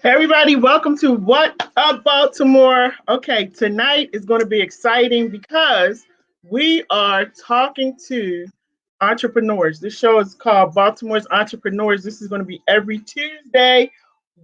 Hey everybody, welcome to What Up Baltimore. Okay, tonight is going to be exciting because we are talking to entrepreneurs. This show is called Baltimore's Entrepreneurs. This is going to be every Tuesday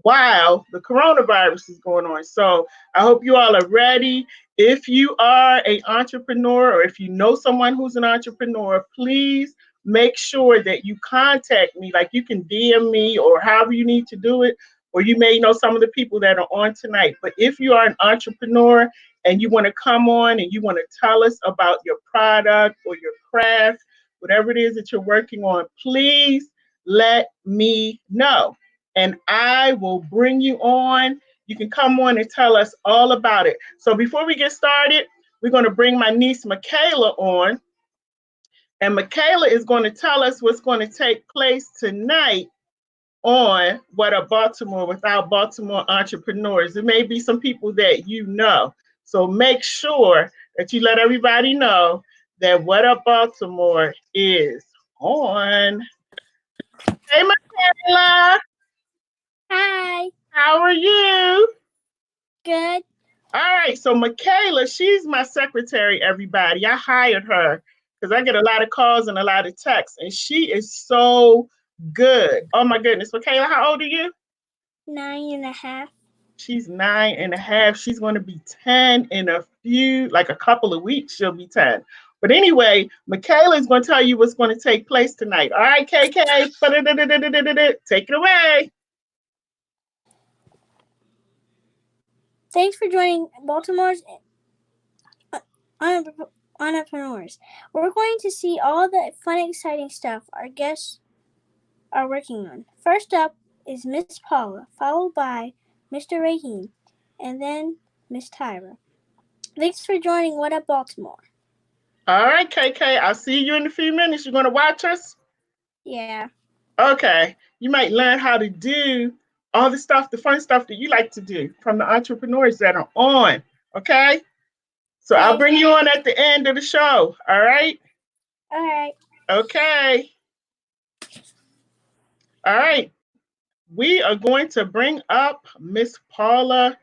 while the coronavirus is going on. So I hope you all are ready. If you are an entrepreneur or if you know someone who's an entrepreneur, please make sure that you contact me. Like you can DM me or however you need to do it, or you may know some of the people that are on tonight. But if you are an entrepreneur and you want to come on and you want to tell us about your product or your craft, whatever it is that you're working on, please let me know. And I will bring you on. You can come on and tell us all about it. So before we get started, we're going to bring my niece Michaela on. And Michaela is going to tell us what's going to take place tonight on What Up Baltimore with our Baltimore entrepreneurs. There may be some people that you know. So make sure that you let everybody know that What Up Baltimore is on. Hey, Michaela. Hi. How are you? Good. All right. So Michaela, she's my secretary, everybody. I hired her because I get a lot of calls and a lot of texts, and she is so good. Oh my goodness. Michaela, how old are you? 9.5. She's 9.5. She's going to be 10 in like a couple of weeks. She'll be 10. But anyway, Michaela is going to tell you what's going to take place tonight. All right, KK, take it away. Thanks for joining Baltimore's Entrepreneurs. We're going to see all the fun, exciting stuff our guests are working on. First up is Miss Paula, followed by Mr. Rahim, and then Miss Tyra. Thanks for joining What Up Baltimore. All right, KK, I'll see you in a few minutes. You're going to watch us? Yeah. Okay. You might learn how to do all the stuff, the fun stuff that you like to do from the entrepreneurs that are on. Okay? So I'll bring you on at the end of the show. All right? All right. Okay. All right. We are going to bring up Miss Paula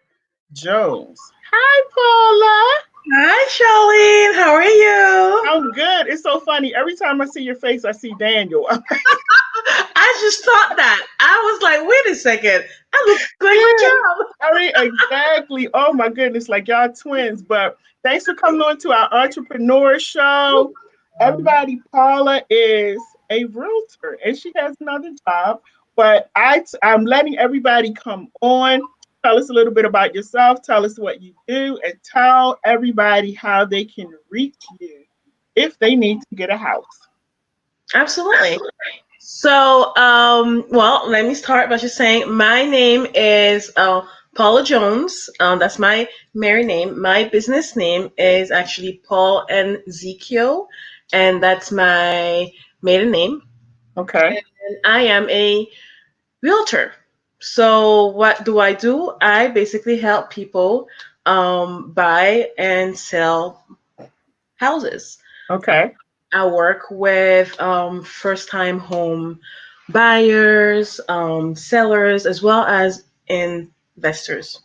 Jones. Hi, Paula. Hi, Charlene. How are you? I'm good. It's so funny. Every time I see your face, I see Daniel. I just thought that. I was like, wait a second. I look like my job. I mean, exactly. Oh my goodness, like y'all twins. But thanks for coming on to our entrepreneur show. Everybody, Paula is a realtor and she has another job. But I'm letting everybody come on. Tell us a little bit about yourself. Tell us what you do, and tell everybody how they can reach you if they need to get a house. Absolutely. So, well, let me start by just saying my name is Paula Jones. That's my married name. My business name is actually Paul and Ezekiel, and that's my maiden name. Okay. And I am a realtor. So what do? I basically help people buy and sell houses. Okay. I work with first-time home buyers, sellers, as well as investors.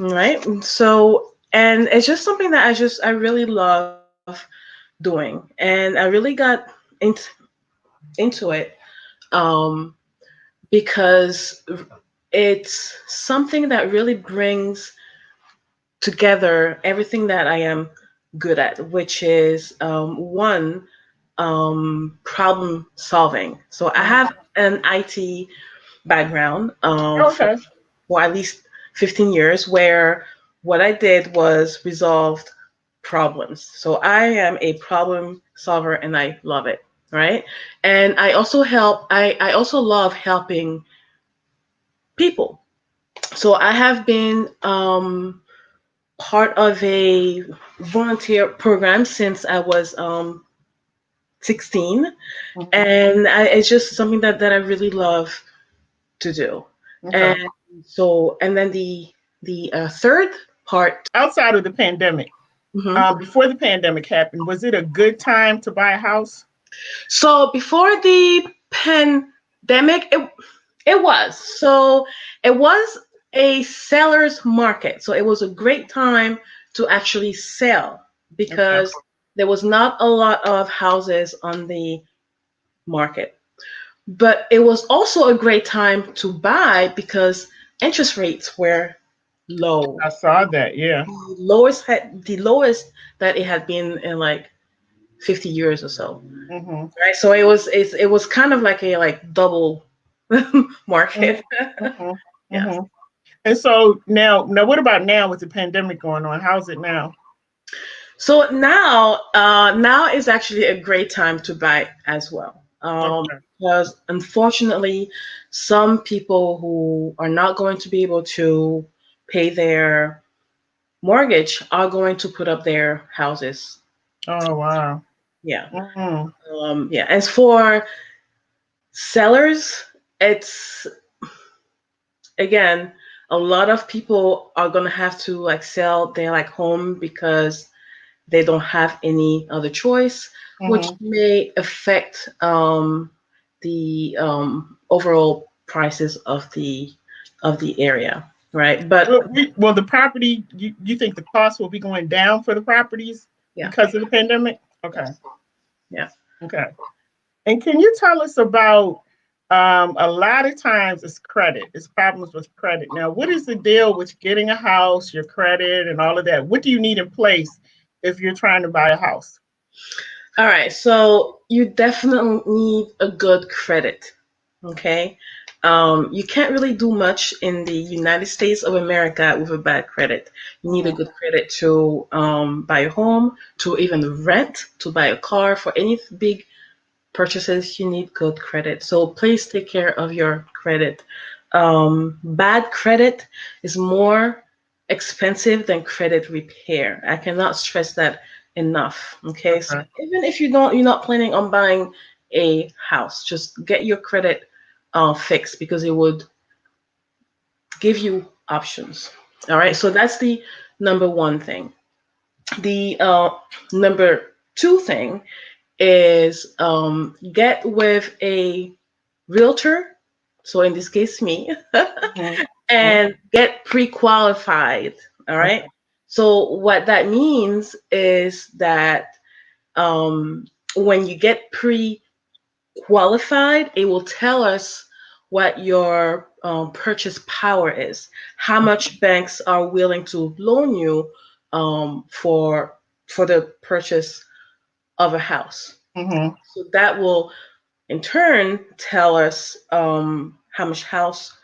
All right. So, and it's just something that I really love doing, and I really got into it um, because it's something that really brings together everything that I am good at, which is one, problem solving. So I have an IT background Okay. for at least 15 years where what I did was resolved problems. So I am a problem solver and I love it, right? And I also love helping people. So I have been part of a volunteer program since I was 16, Mhm. and it's just something that I really love to do. Okay. And so, and then the third part. Outside of the pandemic, Mhm. before the pandemic happened, was it a good time to buy a house? So before the pandemic, it was. So it was a seller's market. So it was a great time to actually sell Okay. because there was not a lot of houses on the market. But it was also a great time to buy because interest rates were low. I saw that. Yeah. The lowest that it had been in like 50 years or so. Mm-hmm. Right? So it was kind of like a like double market. Mm-hmm. Yeah. Mm-hmm. And so now, what about now with the pandemic going on? How's it now? So now is actually a great time to buy as well. Okay. Because unfortunately, some people who are not going to be able to pay their mortgage are going to put up their houses. Oh wow. Yeah. Mm-hmm. Yeah. As for sellers, it's again, a lot of people are gonna have to like sell their like home because they don't have any other choice, which Mm-hmm. may affect the overall prices of the area, right? But Well, the property. You think the cost will be going down for the properties yeah, because of the pandemic? Okay. yes, yeah. Okay. And can you tell us about a lot of times it's credit, it's problems with credit. Now, what is the deal with getting a house, your credit, and all of that? What do you need in place if you're trying to buy a house? All right, so you definitely need a good credit. Okay. You can't really do much in the United States of America with a bad credit. You need a Mm-hmm. good credit to buy a home, to even rent, to buy a car. For any big purchases, you need good credit. So please take care of your credit. Bad credit is more expensive than credit repair. I cannot stress that enough. Okay, so Okay. even if you're not planning on buying a house, just get your credit fixed because it would give you options. All right, so that's the number one thing. The number two thing is get with a realtor, so in this case me, Mm-hmm. and get pre-qualified. All right. Okay. So what that means is that um, when you get pre-qualified, it will tell us what your purchase power is, how much banks are willing to loan you for the purchase of a house. Mm-hmm. So that will in turn tell us how much house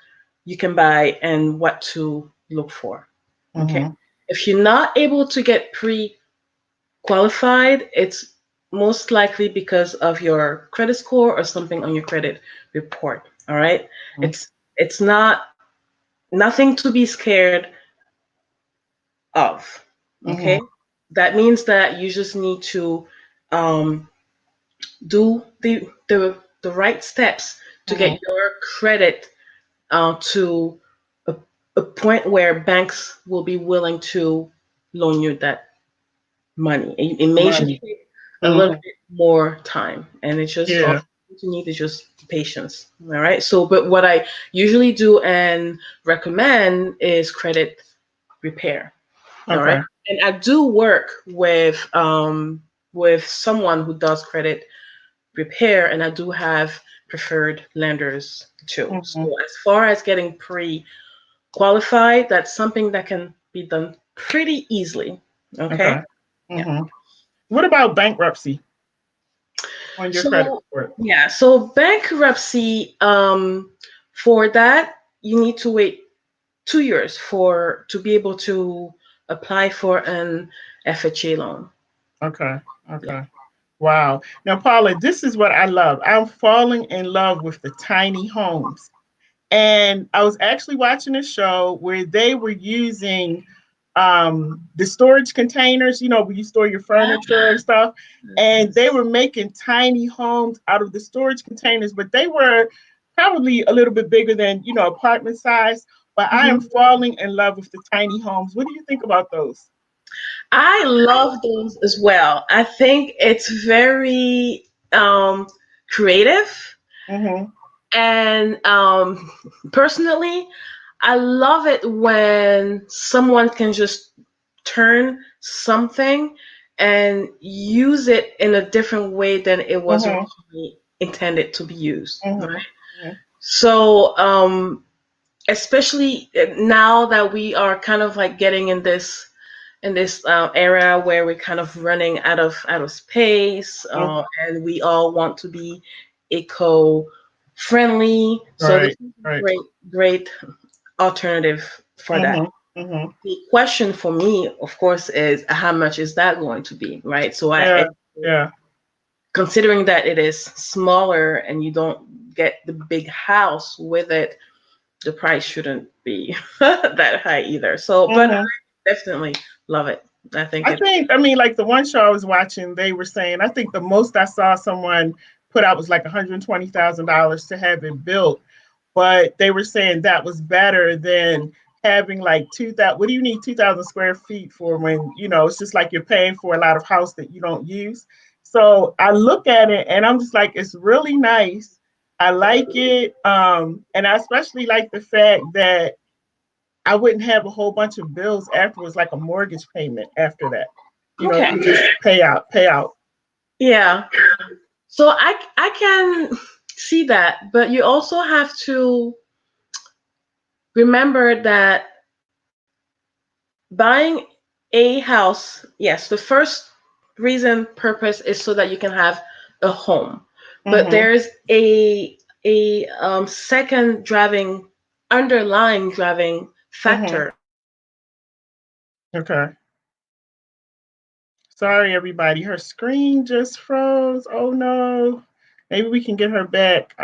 you can buy and what to look for. Okay. Mm-hmm. If you're not able to get pre qualified, it's most likely because of your credit score or something on your credit report. All right. It's not nothing to be scared of. Mm-hmm. Okay. That means that you just need to um, do the right steps to get Mm-hmm. your credit to a, a point where banks will be willing to loan you that money. It may just Money. take a little Mm-hmm. bit more time, and it's just all Yeah. you need is just patience. All right. So, but what I usually do and recommend is credit repair. All right. Okay. And I do work with someone who does credit repair, and I do have preferred lenders too. So Mm-hmm. as far as getting pre-qualified, that's something that can be done pretty easily. Okay. Okay. Yeah. Mm-hmm. What about bankruptcy on your credit So report? yeah, so bankruptcy, for that you need to wait 2 years for to be able to apply for an FHA loan. Okay. Yeah. Okay. Wow. Now, Paula, this is what I love. I'm falling in love with the tiny homes. And I was actually watching a show where they were using the storage containers, where you store your furniture and stuff. And they were making tiny homes out of the storage containers, but they were probably a little bit bigger than, apartment size. But I am Mhm. falling in love with the tiny homes. What do you think about those? I love those as well. I think it's very creative, Mm-hmm. and personally, I love it when someone can just turn something and use it in a different way than it was Mhm. originally intended to be used, Mhm. right? So, especially now that we are kind of like getting in this era where we're kind of running out of space, Mhm. and we all want to be eco friendly. So this Right. is a Right. great alternative for that. Mhm. Mhm. The question for me, of course, is how much is that going to be, right? So Yeah. Yeah. considering that it is smaller and you don't get the big house with it, the price shouldn't be that high either. So, but Mhm. I definitely love it. I think it's I mean, like the one show I was watching, they were saying, I think the most I saw someone put out was like $120,000 to have it built. But they were saying that was better than having like 2,000. What do you need 2,000 square feet for when, it's just like you're paying for a lot of house that you don't use. So I look at it and I'm just like, it's really nice. I like it. And I especially like the fact that I wouldn't have a whole bunch of bills afterwards, like a mortgage payment after that. okay. You just pay out. Yeah. So I can see that, but you also have to remember that buying a house, yes, the first reason purpose is so that you can have a home. But Mm-hmm. there's a second driving underlying driving Mm-hmm. factor. Okay. Sorry, everybody. Her screen just froze. Oh no. Maybe we can get her back.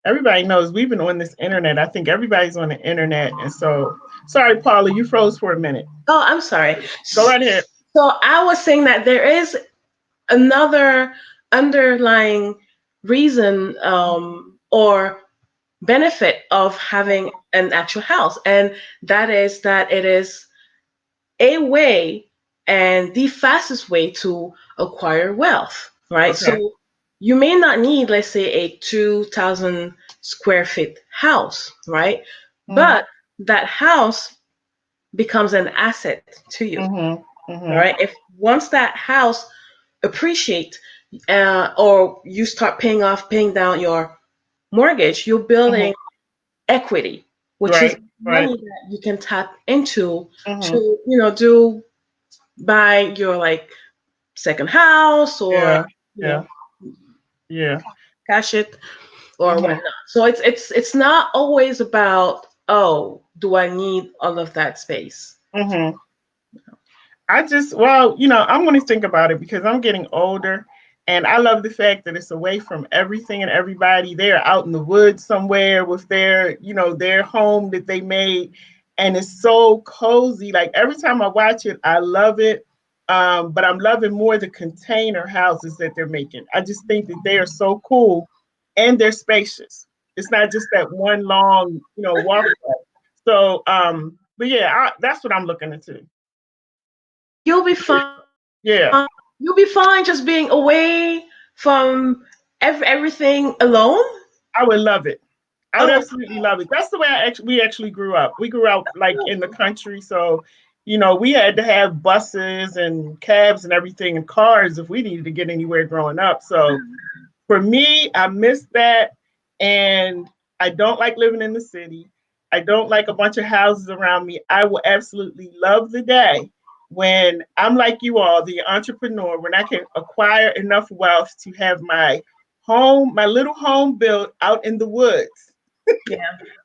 Everybody knows we've been on this internet. I think everybody's on the internet. And so, sorry, Paula, you froze for a minute. Oh, I'm sorry. Go right ahead. So I was saying that there is another underlying reason, or benefit of having an actual house, and that is that it is a way and the fastest way to acquire wealth, right? Okay. So you may not need, let's say, a 2,000 square feet house, right? Mm-hmm. But that house becomes an asset to you, Mm-hmm. all Mm-hmm. right? If once that house appreciate, or you start paying down your mortgage, you're Mm-hmm. building equity, which is Right. Right. money that you can tap into Mm-hmm. to, do buy your like second house, or Yeah. you Yeah. know Yeah. cash it or Mm-hmm. whatnot. So it's not always about, oh, do I need all of that space? Mm-hmm. Well, I'm going to think about it because I'm getting older and I love the fact that it's away from everything and everybody. They're out in the woods somewhere with their home that they made. And it's so cozy. Like every time I watch it, I love it. But I'm loving more the container houses that they're making. I just think that they are so cool and they're spacious. It's not just that one long, walkway. So, but yeah, that's what I'm looking into. You'll be fine. Yeah, You'll be fine just being away from everything alone. I would love it. I would Oh, absolutely love it. That's the way we actually grew up. We grew up like in the country, so we had to have buses and cabs and everything and cars if we needed to get anywhere growing up. So for me, I miss that. And I don't like living in the city. I don't like a bunch of houses around me. I will absolutely love the day when I'm like you all, the entrepreneur, when I can acquire enough wealth to have my little home built out in the woods, yeah,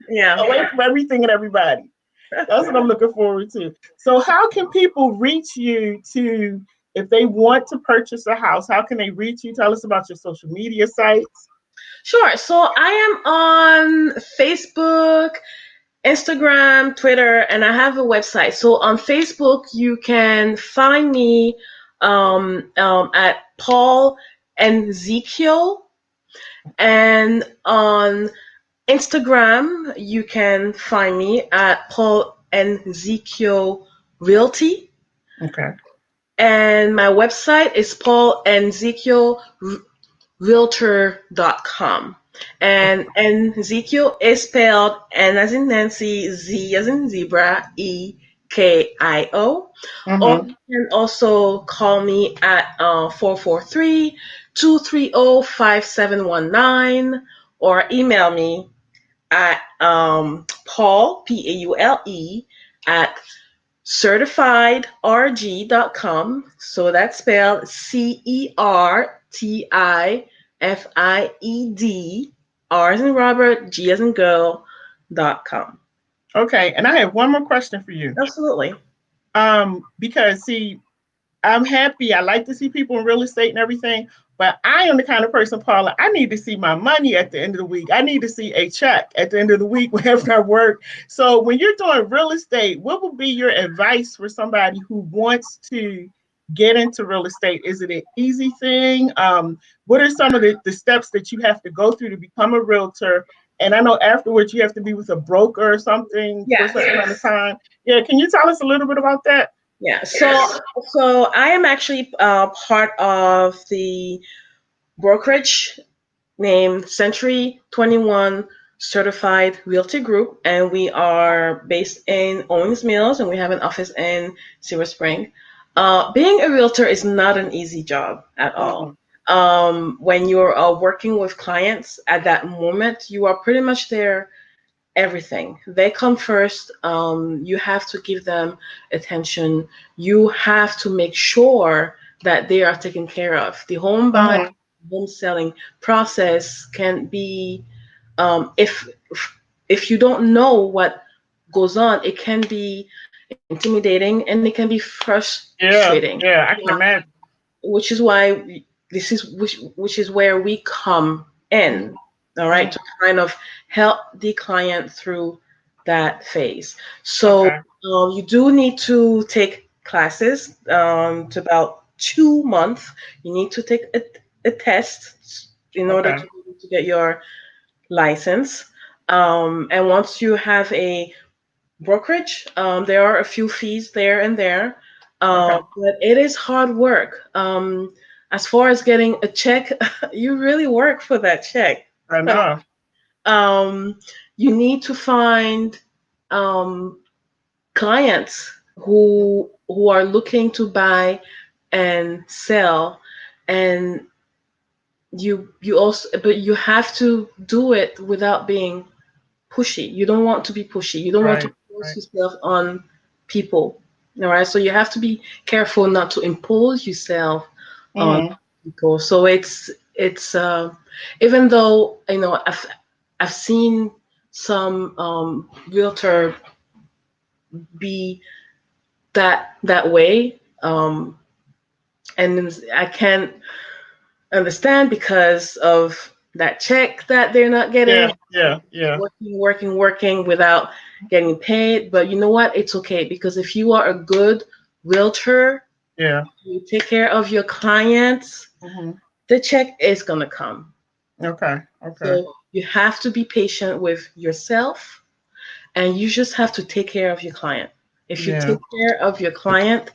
yeah. away from everything and everybody. That's what I'm looking forward to. So, how can people reach you if they want to purchase a house? How can they reach you? Tell us about your social media sites. Sure. So I am on Facebook, Instagram, Twitter, and I have a website. So on Facebook, you can find me at Paul and Ezekiel, and on Instagram, you can find me at Paul and Ezekiel Realty, Okay. and my website is Paul and Ezekiel Realtor.com. And Ezekiel is spelled N as in Nancy, Z as in zebra, Ekio. Or Mm-hmm. you can also call me at 443 or email me at Paul, Paule, at certifiedrg.com. So that's spelled CERTIFIED, R as in Robert, G as in girl.com. Okay, and I have one more question for you. Absolutely. Because see, I'm happy. I like to see people in real estate and everything, but I am the kind of person, Paula, I need to see my money at the end of the week. I need to see a check at the end of the week whenever I work. So when you're doing real estate, what would be your advice for somebody who wants to get into real estate? Is it an easy thing? What are some of the steps that you have to go through to become a realtor? And I know afterwards you have to be with a broker or something for a Yes. certain amount of time. Yeah, can you tell us a little bit about that? Yeah. So I am actually part of the brokerage named Century 21 Certified Realty Group, and we are based in Owings Mills, and we have an office in Silver Spring. Being a realtor is not an easy job at all. Mhm. When you're working with clients at that moment, you are pretty much there everything. They come first. You have to give them attention. You have to make sure that they are taken care of. The home buying, Mhm. home selling process can be, if you don't know what goes on, it can be intimidating and it can be Yeah, frustrating. yeah, I can imagine. Which is why which is where we come in, Mhm. all right, Mhm. to kind of help the client through that phase. So Okay, you do need to take classes. To about 2 months, you need to take a test in order okay, to get your license. And once you have a brokerage. There are a few fees there and there, okay. but it is hard work. As far as getting a check, you really work for that check. I know. Um, you need to find um, clients who are looking to buy and sell, and you also, but you have to do it without being pushy. You don't want to be pushy. You don't want to Right, force right. yourself on people. All right. So you have to be careful not to impose yourself on Mhm. people. So it's even though I've seen some realtor be that way, and I can't understand because of that check that they're not getting, Yeah, yeah, yeah, working without getting paid. But you know what? It's okay because if you are a good realtor, yeah. you take care of your clients, Mhm. the check is gonna come. Okay, okay. So you have to be patient with yourself and you just have to take care of your client. If you Yeah. take care of your client,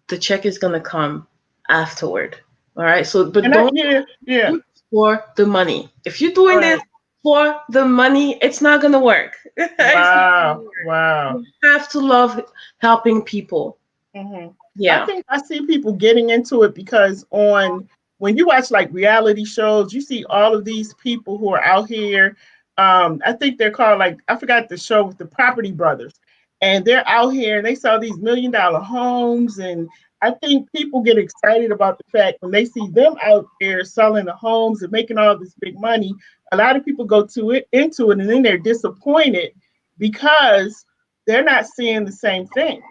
the check is gonna come afterward. All right. So, but And I, don't yeah, yeah. do it for the money. If you're doing this Right. for the money, it's not gonna work. It's not gonna Wow, work. wow. You have to love helping people. hmm I Yeah. think I see people getting into it because on when you watch like reality shows, you see all of these people who are out here. I think they're called like I forgot the show with the Property Brothers, and they're out here and they sell these $1 million homes, and I think people get excited about the fact when they see them out there selling the homes and making all this big money. A lot of people go to it into it, and then they're disappointed because they're not seeing the same thing.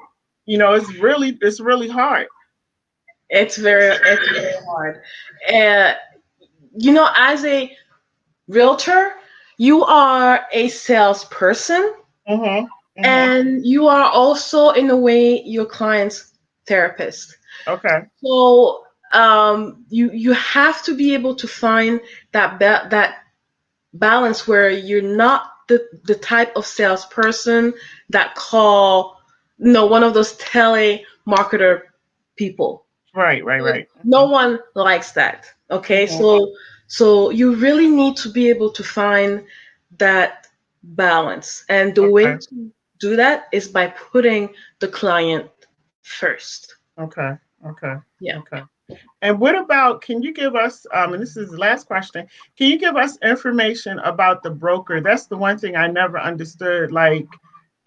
It's really hard. It's very hard. Uh, as a realtor, you are a salesperson Mm-hmm. Mm-hmm. and you are also in a way your client's therapist. Okay. So you have to be able to find that balance where you're not the type of salesperson that call one of those telemarketer people. Right. Right. Because Right. no one likes that. Okay, Mm-hmm. so So you really need to be able to find that balance. And the way Okay. to do that is by putting the client first. Okay. Okay. Yeah. Okay. And what about, can you give us, and this is the last question, can you give us information about the broker? That's the one thing I never understood. Like,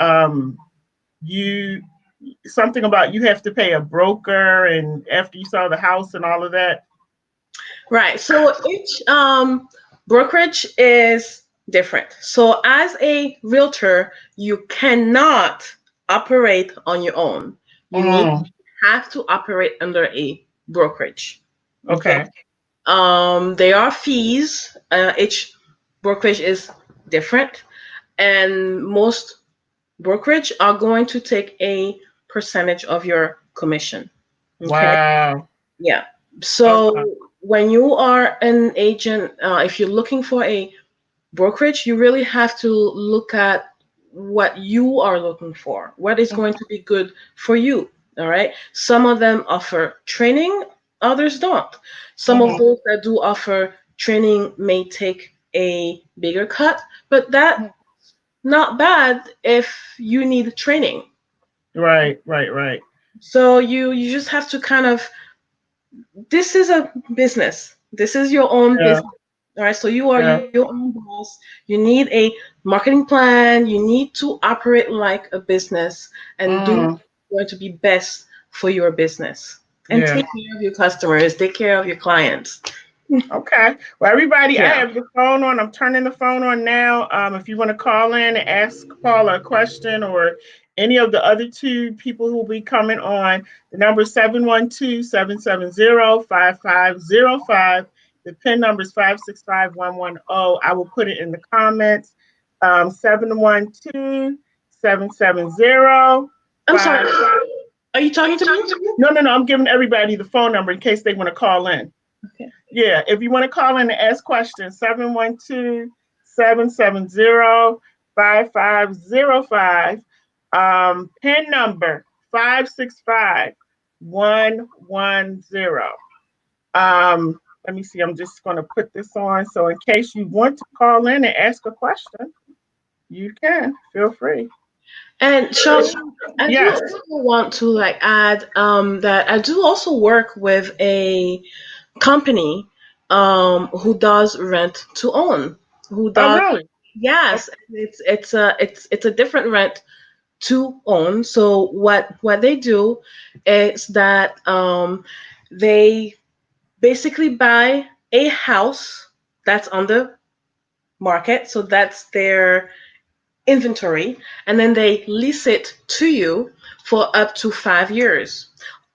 um, you, something about you have to pay a broker and after you sell the house and all of that. Right. So each brokerage is different. So as a realtor, you cannot operate on your own. Mm, Have to operate under a brokerage. Okay. okay. There are fees. Each brokerage is different, and most brokerage are going to take a percentage of your commission. Okay. Wow. Yeah. So Okay. when you are an agent, if you're looking for a brokerage, you really have to look at what you are looking for, what is going to be good for you. All right. Some of them offer training, others don't. Some of Mhm. those that do offer training may take a bigger cut, but that not bad if you need training. Right, right, right. So you just have to kind of, this is a business. This is your own Yeah, business. All right. So you are yeah. your own boss. You need a marketing plan. You need to operate like a business and do Mm, what's going to be best for your business. And yeah. take care of your customers, take care of your clients. Okay. Well, everybody, I Yeah. have the phone on. I'm turning the phone on now. If you want to call in and ask Paula a question or any of the other two people who will be coming on, the number is 712-770-5505. The PIN number is 565110. I will put it in the comments. 712 I'm sorry. Are you talking to me? No, no, no. I'm giving everybody the phone number in case they want to call in. Okay. Yeah, if you want to call in and ask questions, 712-770-5505. PIN number 565110. Let me see, I'm just going to put this on. So in case you want to call in and ask a question, you can. Feel free. And Sean, I do Yes. also want to like add that I do also work with a company who does rent to own, who Oh, does, really? yes, it's a different rent to own. So what they do is that they basically buy a house that's on the market, so that's their inventory, and then they lease it to you for up to 5 years.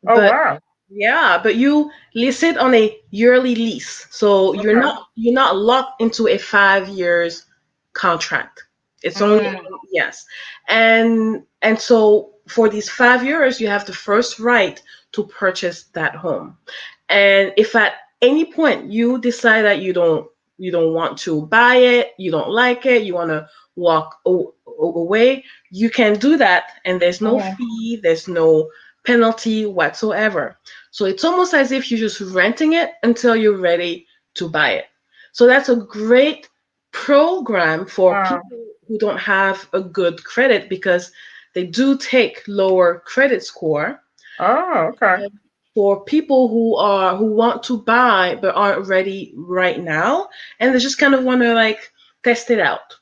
Oh, But wow. yeah, but you lease it on a yearly lease. So Okay. you're not locked into a 5 years contract. It's only, Mm, yes. And so for these 5 years you have the first right to purchase that home. And if at any point you decide that you don't want to buy it, you don't like it, you want to away, you can do that, and there's no mhm. fee, there's no penalty whatsoever. So it's almost as if you're just renting it until you're ready to buy it. So that's a great program for Wow. people who don't have a good credit, because they do take lower credit score. Oh, okay. For people who want to buy but aren't ready right now, and they just kind of want to like test it out.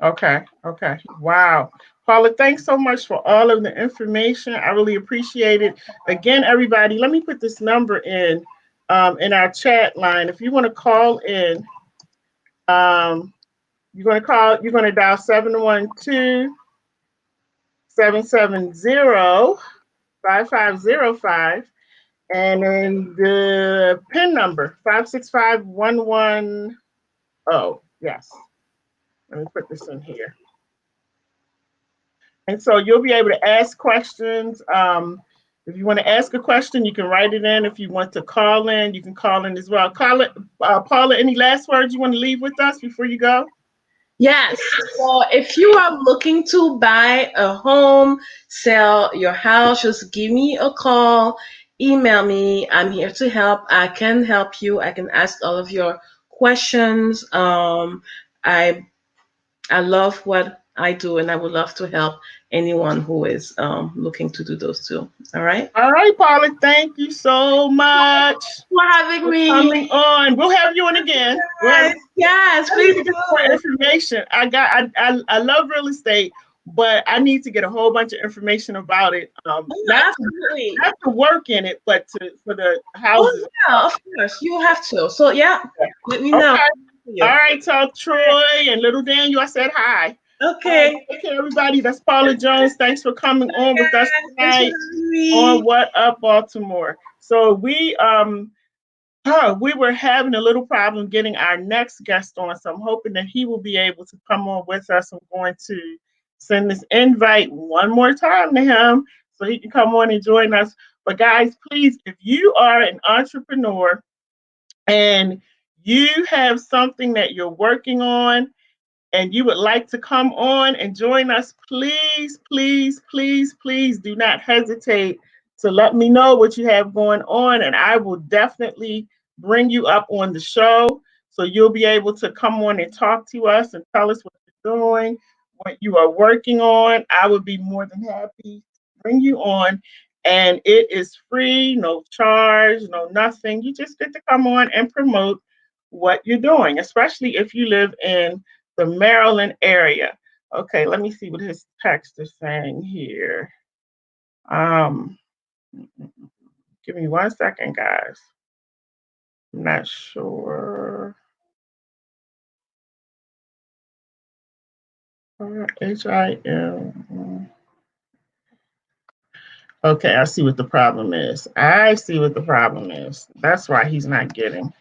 Okay. Okay. Wow. Paula, thanks so much for all of the information. I really appreciate it. Again, everybody, let me put this number in our chat line. If you want to call in, um, you're going to dial 712-770-5505. And then the PIN number, 565110. Yes. Let me put this in here. And so you'll be able to ask questions. If you want to ask a question, you can write it in. If you want to call in, you can call in as well. Paula, any last words you want to leave with us before you go? Yes. So if you are looking to buy a home, sell your house, just give me a call, email me. I'm here to help. I can help you. I can ask all of your questions. I I love what I do, and I would love to help anyone who is looking to do those too. All right. All right, Paula, thank you so much For having for me. coming on. We'll have you on again. Yes, yes, I need please to get more do. information. I love real estate, but I need to get a whole bunch of information about it. Oh, absolutely. Not to work in it, but to for the Oh houses. yeah, of course. You have to. So yeah, let me know. Okay. All You. right, tell Troy and little Daniel I said hi. All right, Okay. take care, everybody. That's Paula Jones. Thanks for coming on with us Thanks for tonight having on me. What Up Baltimore. So we were having a little problem getting our next guest on, so I'm hoping that he will be able to come on with us. I'm going to send this invite one more time to him so he can come on and join us. But guys, please, if you are an entrepreneur and you have something that you're working on and you would like to come on and join us, please, please, please, please do not hesitate to let me know what you have going on, and I will definitely bring you up on the show so you'll be able to come on and talk to us and tell us what you're doing, what you are working on. I would be more than happy to bring you on. And it is free, no charge, no nothing. You just get to come on and promote what you're doing, especially if you live in the Maryland area. Okay, let me see what his text is saying here. Um, Give me 1 second, guys. I'm not sure. HIM. Okay, I see what the problem is. I see what the problem is. That's why he's not getting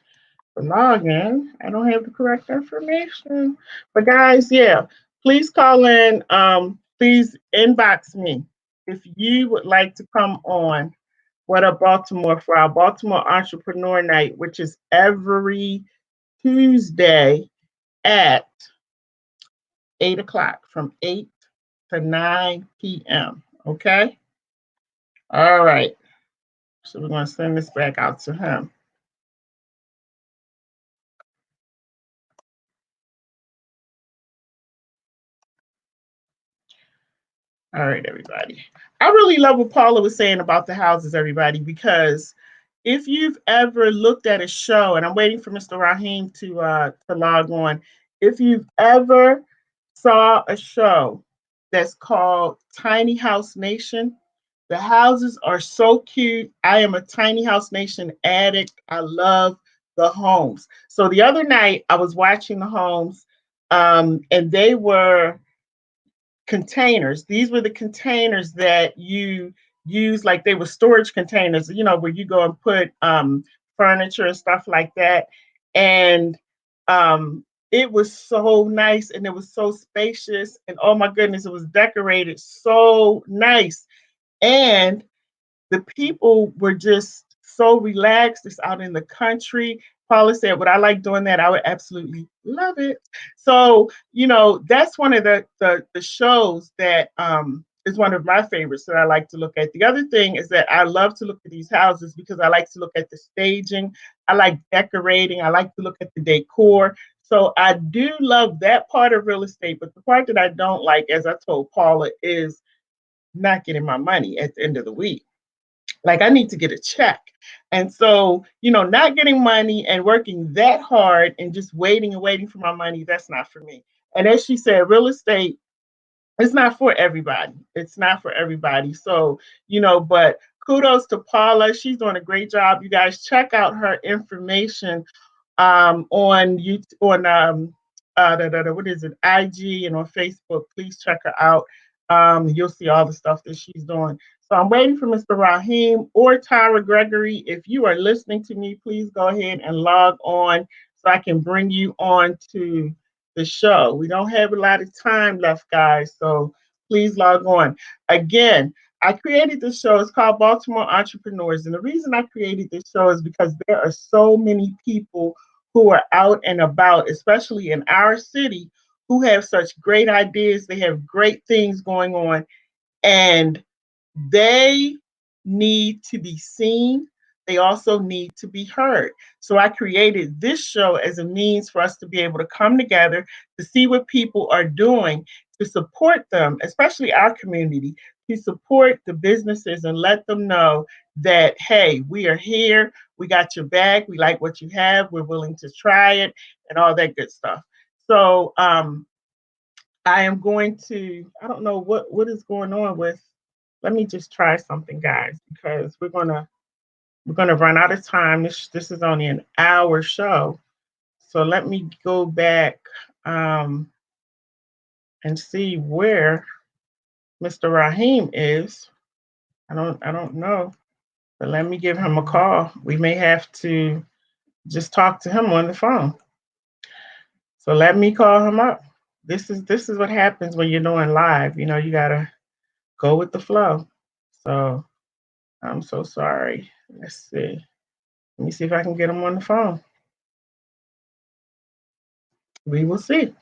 the login. I don't have the correct information. But guys, yeah, please call in. Please inbox me if you would like to come on What Up Baltimore for our Baltimore Entrepreneur Night, which is every Tuesday at 8 o'clock from 8 to 9 p.m. Okay? All right. So we're going to send this back out to him. All right, everybody. I really love what Paula was saying about the houses, everybody, because if you've ever looked at a show, and I'm waiting for Mr. Raheem to log on, if you've ever saw a show that's called Tiny House Nation, the houses are so cute. I am a Tiny House Nation addict. I love the homes. So the other night I was watching the homes, and they were containers. These were the containers that you use, like they were storage containers, where you go and put furniture and stuff like that. And it was so nice and it was so spacious. And oh my goodness, it was decorated so nice. And the people were just so relaxed. It's out in the country. Paula said, would I like doing that? I would absolutely love it. So, that's one of the shows that is one of my favorites that I like to look at. The other thing is that I love to look at these houses because I like to look at the staging. I like decorating. I like to look at the decor. So I do love that part of real estate. But the part that I don't like, as I told Paula, is not getting my money at the end of the week. Like I need to get a check. And so, not getting money and working that hard and just waiting and waiting for my money, that's not for me. And as she said, real estate, it's not for everybody. It's not for everybody. So, but kudos to Paula. She's doing a great job. You guys check out her information on YouTube, on what is it, IG, and on Facebook. Please check her out. You'll see all the stuff that she's doing. So I'm waiting for Mr. Raheem or Tyra Gregory. If you are listening to me, please go ahead and log on so I can bring you on to the show. We don't have a lot of time left, guys. So please log on. Again, I created this show. It's called Baltimore Entrepreneurs. And the reason I created this show is because there are so many people who are out and about, especially in our city, who have such great ideas. They have great things going on, and they need to be seen. they also need to be heard. So I created this show as a means for us to be able to come together to see what people are doing to support them, especially our community, to support the businesses and let them know that, hey, we are here, we got your back, we like what you have, we're willing to try it, and all that good stuff. So I am going to, I don't know what is going on with, let me just try something, guys, because we're gonna run out of time. This is only an hour show. So let me go back um, and see where Mr. Raheem is. I don't know, but let me give him a call. We may have to just talk to him on the phone. So let me call him up. This is what happens when you're doing live. You gotta go with the flow. So I'm so sorry. Let's see. Let me see if I can get him on the phone. We will see.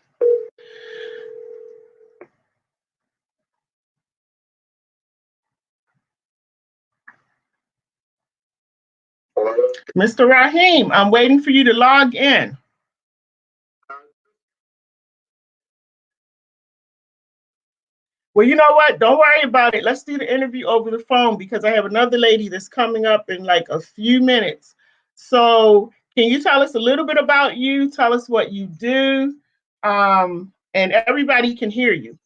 Mr. Raheem, I'm waiting for you to log in. Well, you know what? Don't worry about it. Let's do the interview over the phone because I have another lady that's coming up in like a few minutes. So, can you tell us a little bit about you? Tell us what you do, and everybody can hear you.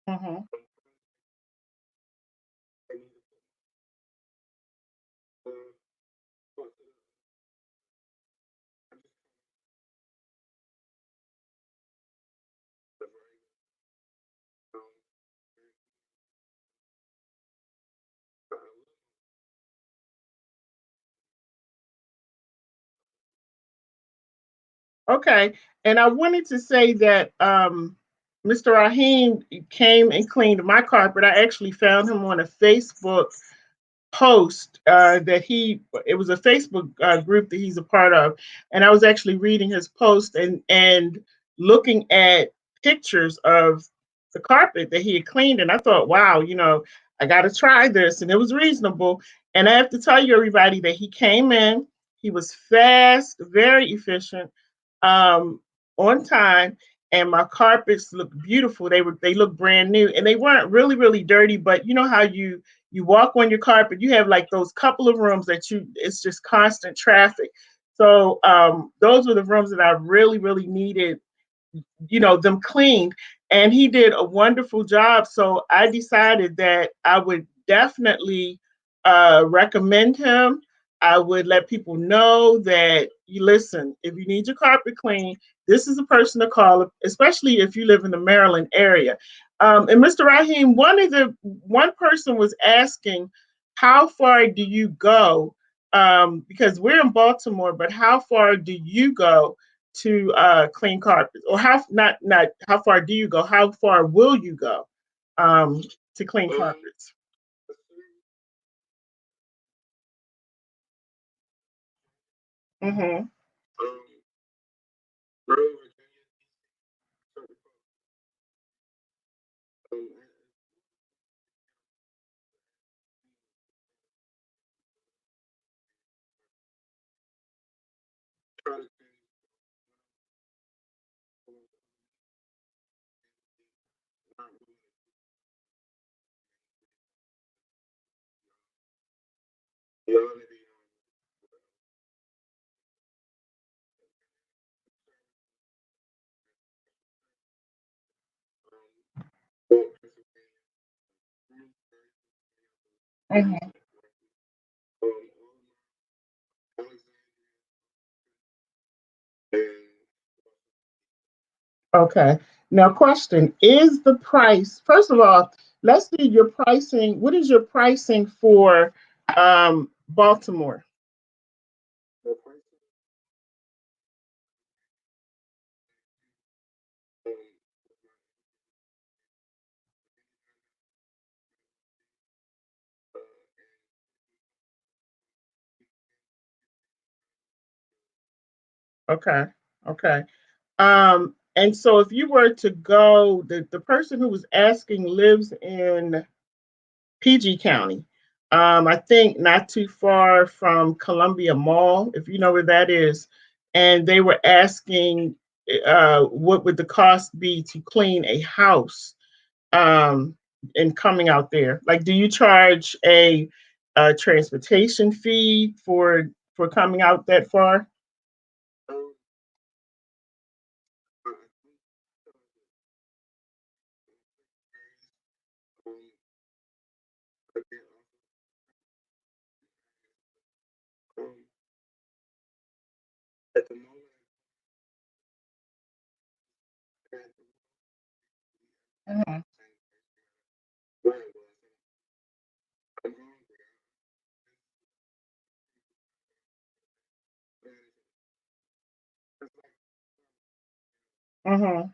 Mhm. Okay, and I wanted to say that Mr. Raheem came and cleaned my carpet. I actually found him on a Facebook post that it was a Facebook group that he's a part of, and I was actually reading his post and looking at pictures of the carpet that he had cleaned, and I thought, wow, I got to try this, and it was reasonable. And I have to tell you, everybody, that he came in, he was fast, very efficient, um, on time, and my carpets looked beautiful. They looked brand new, and they weren't really dirty, but you know how you walk on your carpet, you have like those couple of rooms that it's just constant traffic. So those were the rooms that I really needed, them cleaned. And he did a wonderful job. So I decided that I would definitely recommend him. I would let people know that you listen, if you need your carpet clean, this is a person to call, especially if you live in the Maryland area. And Mr. Raheem, one person was asking, how far do you go? Because we're in Baltimore, but how far do you go to clean carpets, or how not how far do you go? How far will you go um, to clean carpets? Mm-hmm. Mhm. Okay. Now, question, is the price, first of all, let's see your pricing. What is your pricing for Baltimore? Okay. Okay. And so if you were to go, the person who was asking lives in PG County. I think not too far from Columbia Mall, if you know where that is. And they were asking what would the cost be to clean a house um, and coming out there. Like, do you charge a transportation fee for coming out that far? Mhm. Mhm.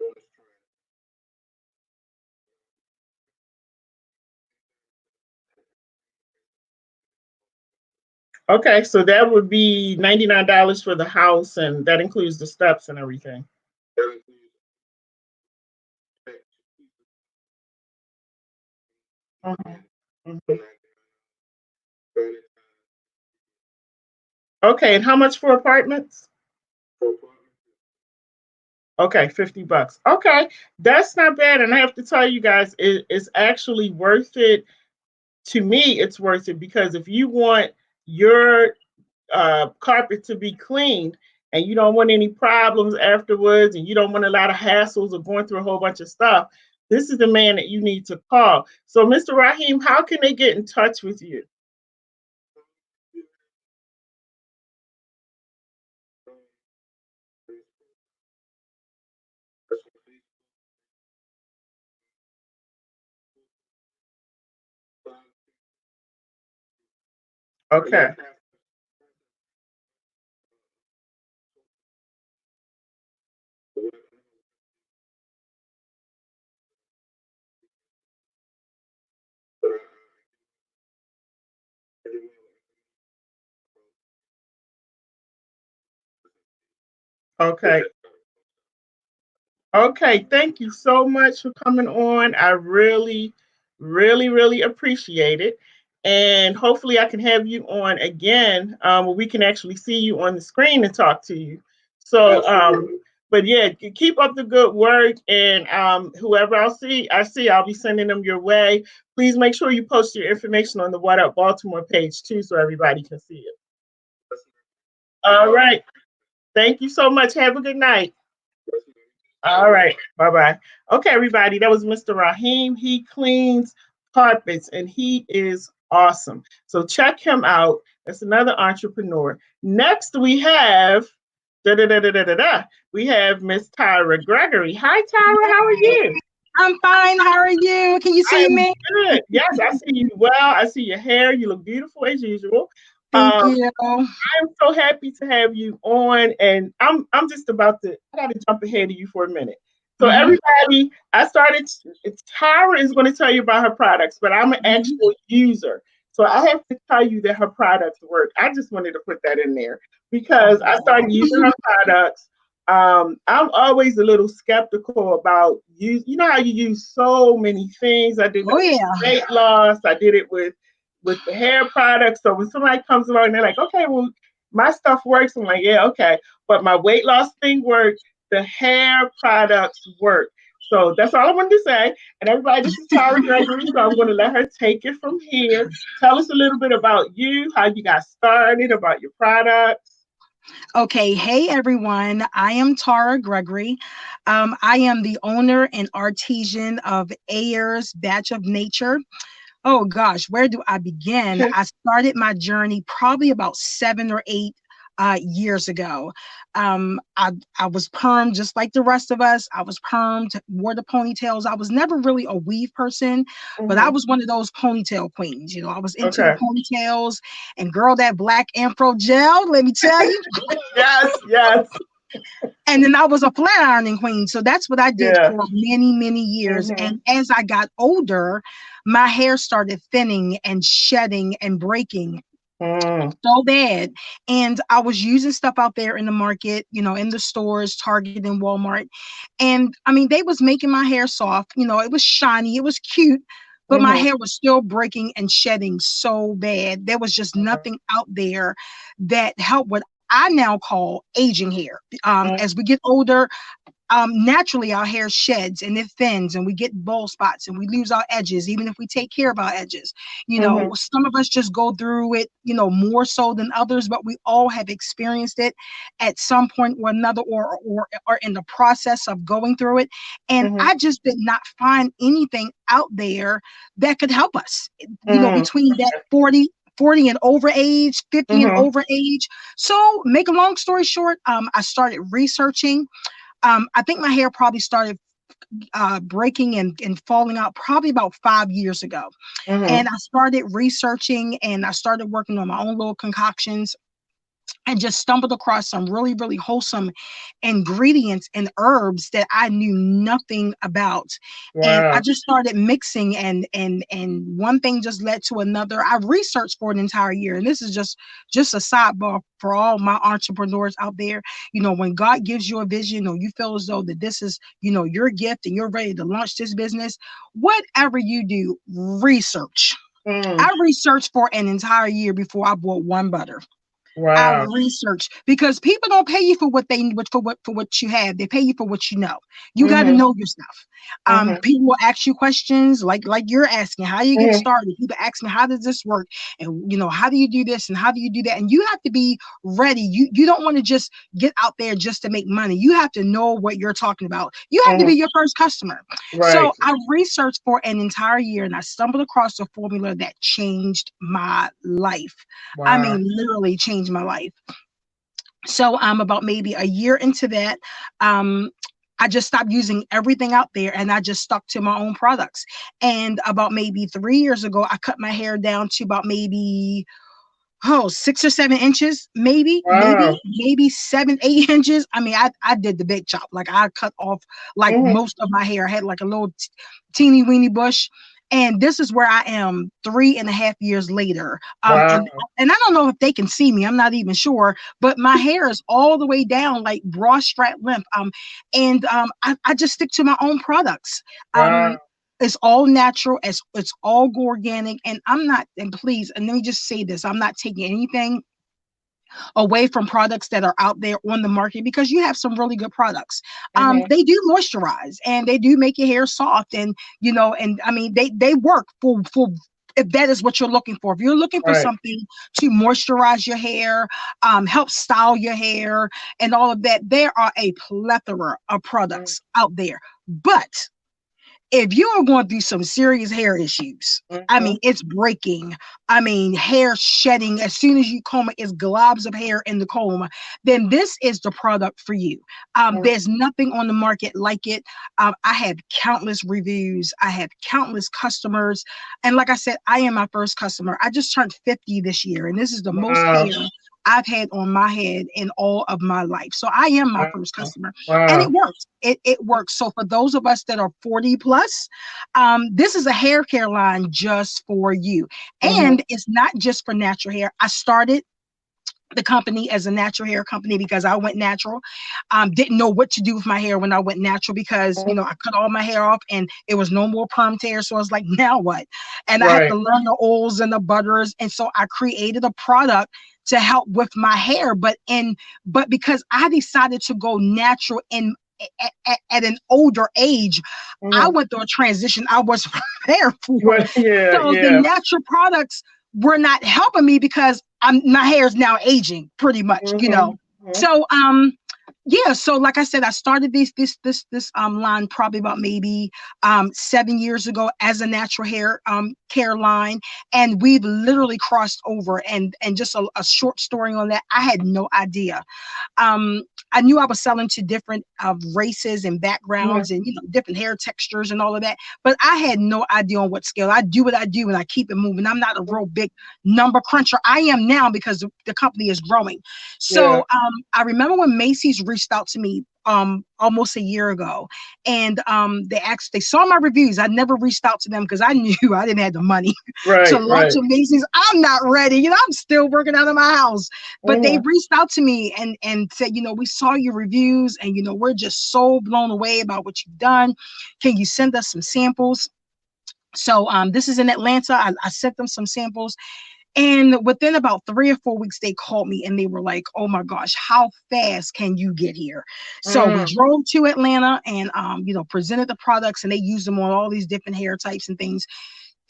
Okay, so that would be $99 for the house, and that includes the steps and everything. Mhm. Mhm. Okay, and how much for apartments? Okay, $50. Okay, that's not bad. And I have to tell you guys, it's actually worth it. To me, it's worth it because if you want your carpet to be cleaned and you don't want any problems afterwards and you don't want a lot of hassles of going through a whole bunch of stuff, this is the man that you need to call. So, Mr. Raheem, how can they get in touch with you? Okay. Okay. Okay, thank you so much for coming on. I really, really, really appreciate it. And hopefully, I can have you on again where we can actually see you on the screen and talk to you. So, but yeah, keep up the good work. And whoever I see, I'll be sending them your way. Please make sure you post your information on the What Up Baltimore page too, so everybody can see it. All right. Thank you so much. Have a good night. All right. Bye bye. Okay, everybody. That was Mr. Raheem. He cleans carpets and he is awesome. So check him out. That's another entrepreneur. Next, we have da da da da da da da. We have Miss Tyra Gregory. Hi, Tyra. How are you? I'm fine. How are you? Can you I see am me? good. Yes, I see you well. I see your hair. You look beautiful as usual. Thank Um, you. I'm so happy to have you on, and I'm just about to. I got to jump ahead of you for a minute. So Hmm. everybody, I started. Tara is going to tell you about her products, but I'm an Hmm. actual user, so I have to tell you that her products work. I just wanted to put that in there because I started using her products. I'm always a little skeptical about use. You know how you use so many things. I did it Oh with yeah. weight loss. I did it with the hair products. So when somebody comes along and they're like, okay, well, my stuff works. I'm like, yeah, okay. But my weight loss thing worked. The hair products work. So that's all I wanted to say. And everybody, this is Tara Gregory. So I'm going to let her take it from here. Tell us a little bit about you, how you got started, about your products. Okay, hey everyone. I am Tara Gregory. I am the owner and artisan of Ayers Batch of Nature. Oh gosh, where do I begin? I started my journey probably about 7 or 8 years ago. I was permed just like the rest of us. I was permed, wore the ponytails. I was never really a weave person, but I Hmm. was one of those ponytail queens. You know, I was into the Okay. ponytails and girl, that black Afro gel, let me tell you. Yes, yes. And then I was a flat ironing queen. So that's what I did Yeah. for many, many years. Hmm. And as I got older, my hair started thinning and shedding and breaking Mm. so bad. And I was using stuff out there in the market, you know, in the stores, Target and Walmart. And I mean, they was making my hair soft, you know, it was shiny, it was cute, but my Hmm. hair was still breaking and shedding so bad. There was just nothing out there that helped what I now call aging hair. As we get older, naturally our hair sheds and it thins and we get bald spots and we lose our edges, even if we take care of our edges. You know, Hmm. some of us just go through it, you know, more so than others, but we all have experienced it at some point or another, or in the process of going through it. And Hmm. I just did not find anything out there that could help us, you know, Mm. between that 40 and over age, 50 and Hmm. over age. So make a long story short, I started researching. I think my hair probably started breaking and falling out probably about 5 years ago. Hmm. And I started researching and I started working on my own little concoctions and just stumbled across some really, really wholesome ingredients and herbs that I knew nothing about. And I Wow. just started mixing and one thing just led to another. I researched for an entire year. And this is just a sidebar for all my entrepreneurs out there. You know, when God gives you a vision or you feel as though that this is, you know, your gift and you're ready to launch this business, whatever you do, research. Mm. I researched for an entire year before I bought one butter. I Wow. research because people don't pay you for what they for what you have. They pay you for what you know. You got to Hmm. know your stuff. Hmm. People will ask you questions like you're asking, how do you get Hmm. started? People ask me, how does this work? And you know, how do you do this and how do you do that? And you have to be ready. You don't want to just get out there just to make money. You have to know what you're talking about. You have to Hmm. be your first customer. So Right. I researched for an entire year and I stumbled across a formula that changed my life. I Wow. mean, literally changed my life. So I'm about maybe a year into that. Um, I just stopped using everything out there and I just stuck to my own products. And about maybe 3 years ago, I cut my hair down to about maybe 6 or 7 inches, Wow. maybe 7, 8 inches. I mean, I did the big chop. Like I cut off like Hmm. most of my hair. I had like a little teeny weeny bush. And this is where I am 3.5 years later. Wow. And I don't know if they can see me. I'm not even sure, but my hair is all the way down like bra strap length. I just stick to my own products. Wow. It's all natural, it's all organic, and I'm not, and please, and let me just say this, I'm not taking anything away from products that are out there on the market because you have some really good products. Hmm. They do moisturize and they do make your hair soft, and you know, and I mean they work for if that is what you're looking for. If you're looking for Right. something to moisturize your hair, help style your hair and all of that, there are a plethora of products out there. But if you are going through some serious hair issues, I Mm-hmm. mean, it's breaking. I mean, hair shedding as soon as you comb it, it's globs of hair in the comb. Then this is the product for you. There's nothing on the market like it. I have countless reviews. I have countless customers. And like I said, I am my first customer. I just turned 50 this year, and this is the most Wow. hair I've had on my head in all of my life. So I am my Wow. first customer, and it Wow. works. It works. So for those of us that are 40 plus, this is a hair care line just for you. Hmm. And it's not just for natural hair. I started the company as a natural hair company because I went natural. Didn't know what to do with my hair when I went natural because, you know, I cut all my hair off and it was no more perm tear. So I was like, now what? And I had Right. to learn the oils and the butters. And so I created a product to help with my hair. But because I decided to go natural in at an older age, I Mhm. went through a transition I wasn't prepared for. Well, yeah, So the yeah. natural products were not helping me because my hair is now aging pretty much, Mhm. Mhm. So yeah, so like I said, I started this line probably about maybe 7 years ago as a natural hair care line, and we've literally crossed over. And just a short story on that, I had no idea. um, I knew I was selling to different races and Mhm. backgrounds and different hair textures and all of that, but I had no idea on what scale. I do what I do and I keep it moving. I'm not a real big number cruncher. I am now because the company is growing. Yeah. So I remember when Macy's reached out to me almost a year ago, and they saw my reviews. I never reached out to them because I knew I didn't have the money to Right. launch Right. a Macy's. I'm not ready. I'm still working out of my house. But they Mhm. reached out to me and said, we saw your reviews, and we're just so blown away about what you've done. Can you send us some samples? So this is in Atlanta. I sent them some samples, and within about 3 or 4 weeks, they called me and they were like, "Oh my gosh, how fast can you get here?" So we Mm. drove to Atlanta and presented the products, and they used them on all these different hair types and things.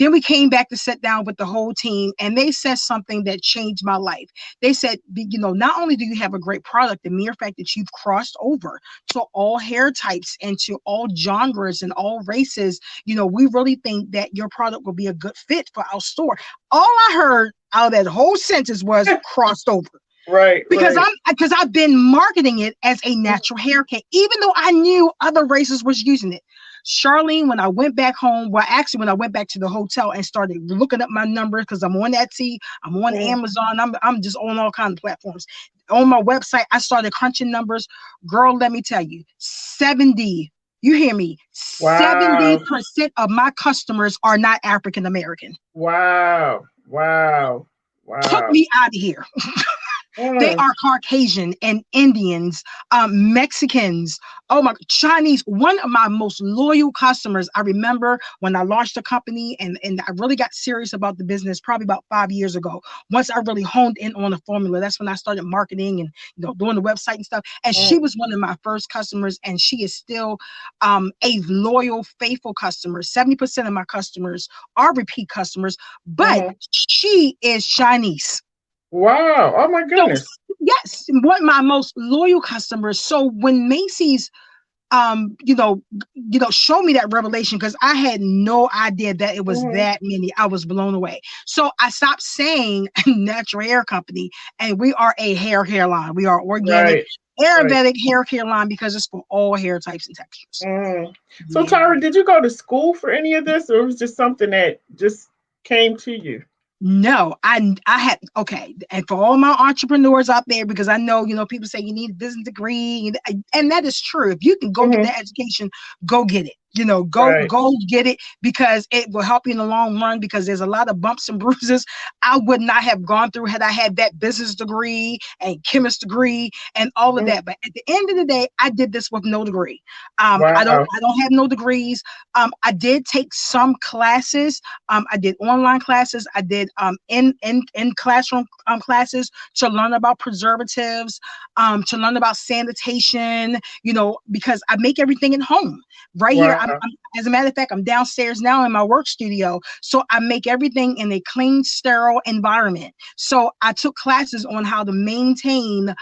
Then we came back to sit down with the whole team, and they said something that changed my life. They said, not only do you have a great product, the mere fact that you've crossed over to all hair types and to all genres and all races, we really think that your product will be a good fit for our store. All I heard out of that whole sentence was crossed over. Right. Because Right. I've been marketing it as a natural hair care, even though I knew other races was using it. Charlene, when I went back home, well, actually, when I went back to the hotel and started looking up my numbers, because I'm on Etsy, I'm on Mhm. Amazon, I'm just on all kinds of platforms. On my website, I started crunching numbers. Girl, let me tell you, 70, you hear me, Wow. 70% of my customers are not African American. Wow. Wow. Took Wow. me out of here. They Mm. are Caucasian and Indians, Mexicans, oh my, Chinese. One of my most loyal customers, I remember when I launched the company and I really got serious about the business probably about 5 years ago. Once I really honed in on the formula, that's when I started marketing and doing the website and stuff. And Mm. she was one of my first customers, and she is still a loyal, faithful customer. 70% of my customers are repeat customers, but Mhm. she is Chinese. Wow. Oh my So goodness. yes, one of my most loyal customers. So when Macy's show me that revelation, because I had no idea that it was Mhm. that many. I was blown away. So I stopped saying natural hair company, and we are a hair line. We are organic Right. Right. Ayurvedic hair care line because it's for all hair types and textures. Mm. So, Yeah. Tara, did you go to school for any of this, or it was just something that just came to you? No, I had, okay, and for all my entrepreneurs out there, because I know people say you need a business degree, and that is true. If you can go get Mhm. that education, go get it. Right. Go get it, because it will help you in the long run. Because there's a lot of bumps and bruises I would not have gone through had I had that business degree and chemist degree and all of Mm. that. But at the end of the day, I did this with no degree. Wow. I don't have no degrees. I did take some classes. I did online classes. I did in classroom classes to learn about preservatives, to learn about sanitation. Because I make everything at home right here. Wow. As a matter of fact, I'm downstairs now in my work studio, so I make everything in a clean, sterile environment. So I took classes on how to maintain,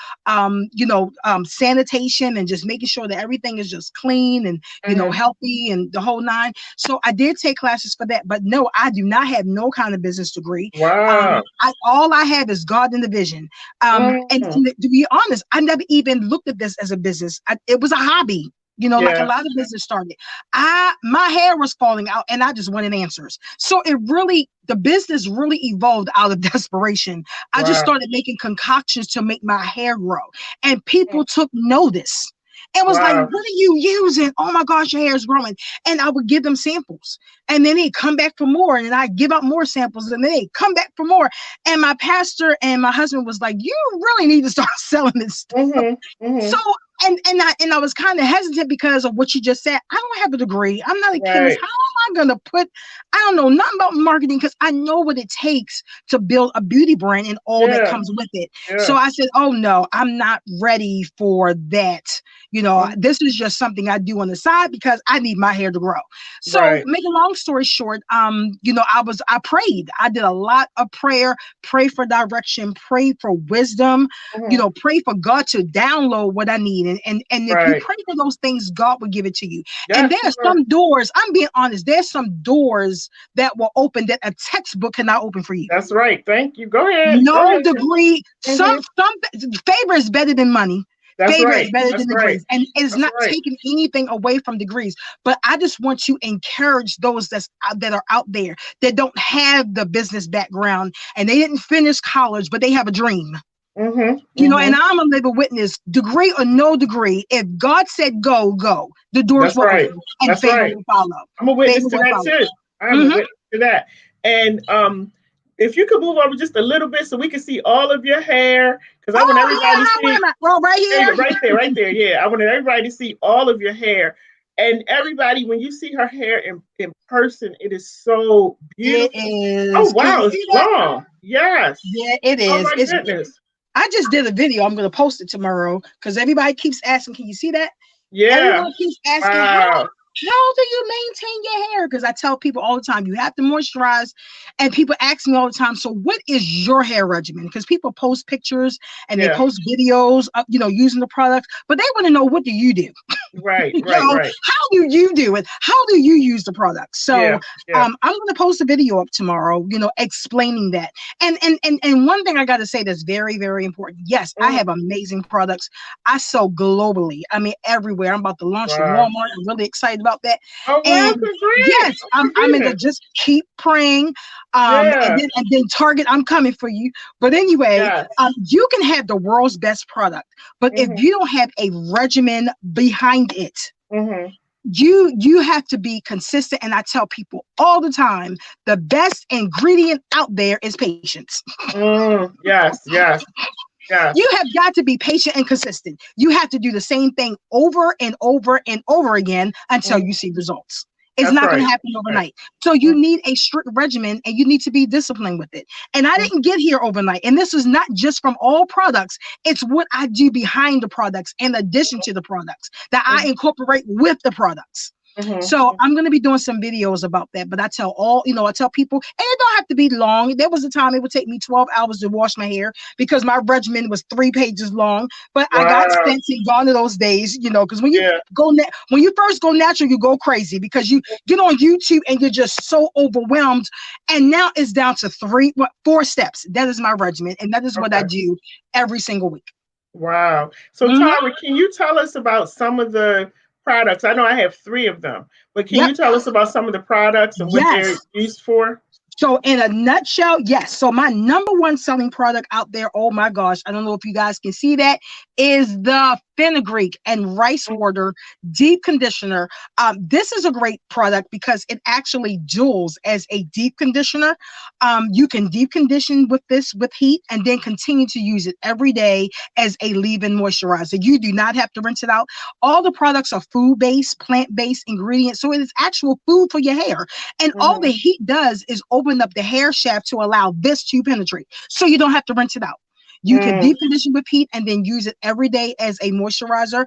sanitation and just making sure that everything is just clean and Mhm. healthy and the whole nine. So I did take classes for that, but no, I do not have no kind of business degree. Wow. All I have is God and the vision. And Mm. to be honest, I never even looked at this as a business. It was a hobby. Like a Yeah. lot of business started. My hair was falling out, and I just wanted answers. So the business really evolved out of desperation. I just Wow. started making concoctions to make my hair grow, and Mm. people took notice. It was like, Wow. what are you using? Oh my gosh, your hair is growing. And I would give them samples. And then they'd come back for more. And I give out more samples. And then they'd come back for more. And my pastor and my husband was like, you really need to start selling this stuff. Mhm. So, Mhm. and I was kind of hesitant because of what you just said. I don't have a degree. I'm not a chemist. Right. How am I going to I don't know nothing about marketing, because I know what it takes to build a beauty brand and all that Yeah. comes with it. So Yeah. I said, oh no, I'm not ready for that, You know, this is just something I do on the side because I need my hair to grow. So Right. make a long story short, you know, I prayed. I did a lot of prayer, pray for direction, pray for wisdom, you know, pray for God to download what I need. And if you Right. pray for those things, God will give it to you. And Yes, there's some doors, I'm being honest, there's some doors that will open that a textbook cannot open for you. that's right. Thank you. Go ahead. Go No ahead. degree. Some favor is better than money. That's Favor right. is better That's than right. degrees. And it's That's not right. taking anything away from degrees. But I just want to encourage those that are out there that don't have the business background and they didn't finish college, but they have a dream. You know, and I'm a living witness, degree or no degree. If God said go, go. The doors That's will right. open and That's favor right. will follow. I'm a witness Favor to will that follow. too. I'm a witness to that. And if you could move over just a little bit so we can see all of your hair, because I want Oh, everybody to yeah, see. well, right here. Right there, right there. Yeah, I wanted everybody to see all of your hair. And everybody, when you see her hair in person, it is so beautiful. It is. Oh, Can wow, you it's see that? long. Yes. Yeah, it Oh, is. my It's. goodness. I just did a video. I'm going to post it tomorrow because everybody keeps asking, can you see that? Yeah. Everyone keeps asking, Wow. how do you maintain your hair? Because I tell people all the time, you have to moisturize. And people ask me all the time, so what is your hair regimen? Because people post pictures and they post videos of, you know, using the products, but they want to know, what do you do? Right, You right, know, right. how do you do it? How do you use the product? So Yeah. I'm going to post a video up tomorrow, you know, explaining that. And one thing I got to say that's very, very important. Yes, I have amazing products. I sell globally. I mean, everywhere. I'm about to launch to Walmart. I'm really excited about that. Oh, wow, And congrats. yes, I'm in the just keep praying. And then Target, I'm coming for you. But anyway, you can have the world's best product, but if you don't have a regimen behind it, you have to be consistent. And I tell people all the time, the best ingredient out there is patience. Yes, yes. Yeah. You have got to be patient and consistent. You have to do the same thing over and over and over again until you see results. It's not going to happen overnight. So you need a strict regimen and you need to be disciplined with it. And I didn't get here overnight. And this is not just from all products. It's what I do behind the products in addition to the products that I incorporate with the products. So I'm going to be doing some videos about that, but I tell people, and it don't have to be long. There was a time it would take me 12 hours to wash my hair because my regimen was 3 pages long, but I got sense and gone to those days, you know, because when you when you first go natural, you go crazy because you get on YouTube and you're just so overwhelmed. And now it's down to 4 steps. That is my regimen. And that is what I do every single week. Wow. So Tara, can you tell us about some of the products? I know I have 3 of them, but can you tell us about some of the products and what they're used for? So in a nutshell, yes. So my number 1 selling product out there, oh my gosh, I don't know if you guys can see that, is the fenugreek and rice water deep conditioner. This is a great product because it actually duals as a deep conditioner. You can deep condition with this with heat and then continue to use it every day as a leave-in moisturizer. You do not have to rinse it out. All the products are food-based, plant-based ingredients. So it is actual food for your hair. And all the heat does is open up the hair shaft to allow this to penetrate. So you don't have to rinse it out. You can deep condition with heat and then use it every day as a moisturizer.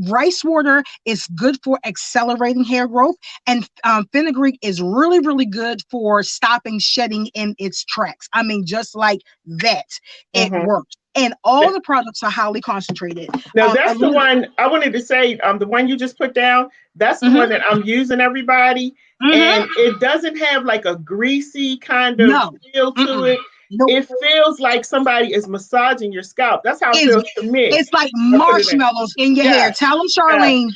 Rice water is good for accelerating hair growth, and fenugreek is really, really good for stopping shedding in its tracks. I mean, just like that, it works. And all the products are highly concentrated. Now, that's the one I wanted to say, the one you just put down, that's the one that I'm using, everybody. And it doesn't have like a greasy kind of feel to it. Nope. It feels like somebody is massaging your scalp. That's how it feels to me. It's like marshmallows in your hair. Tell them, Charlene.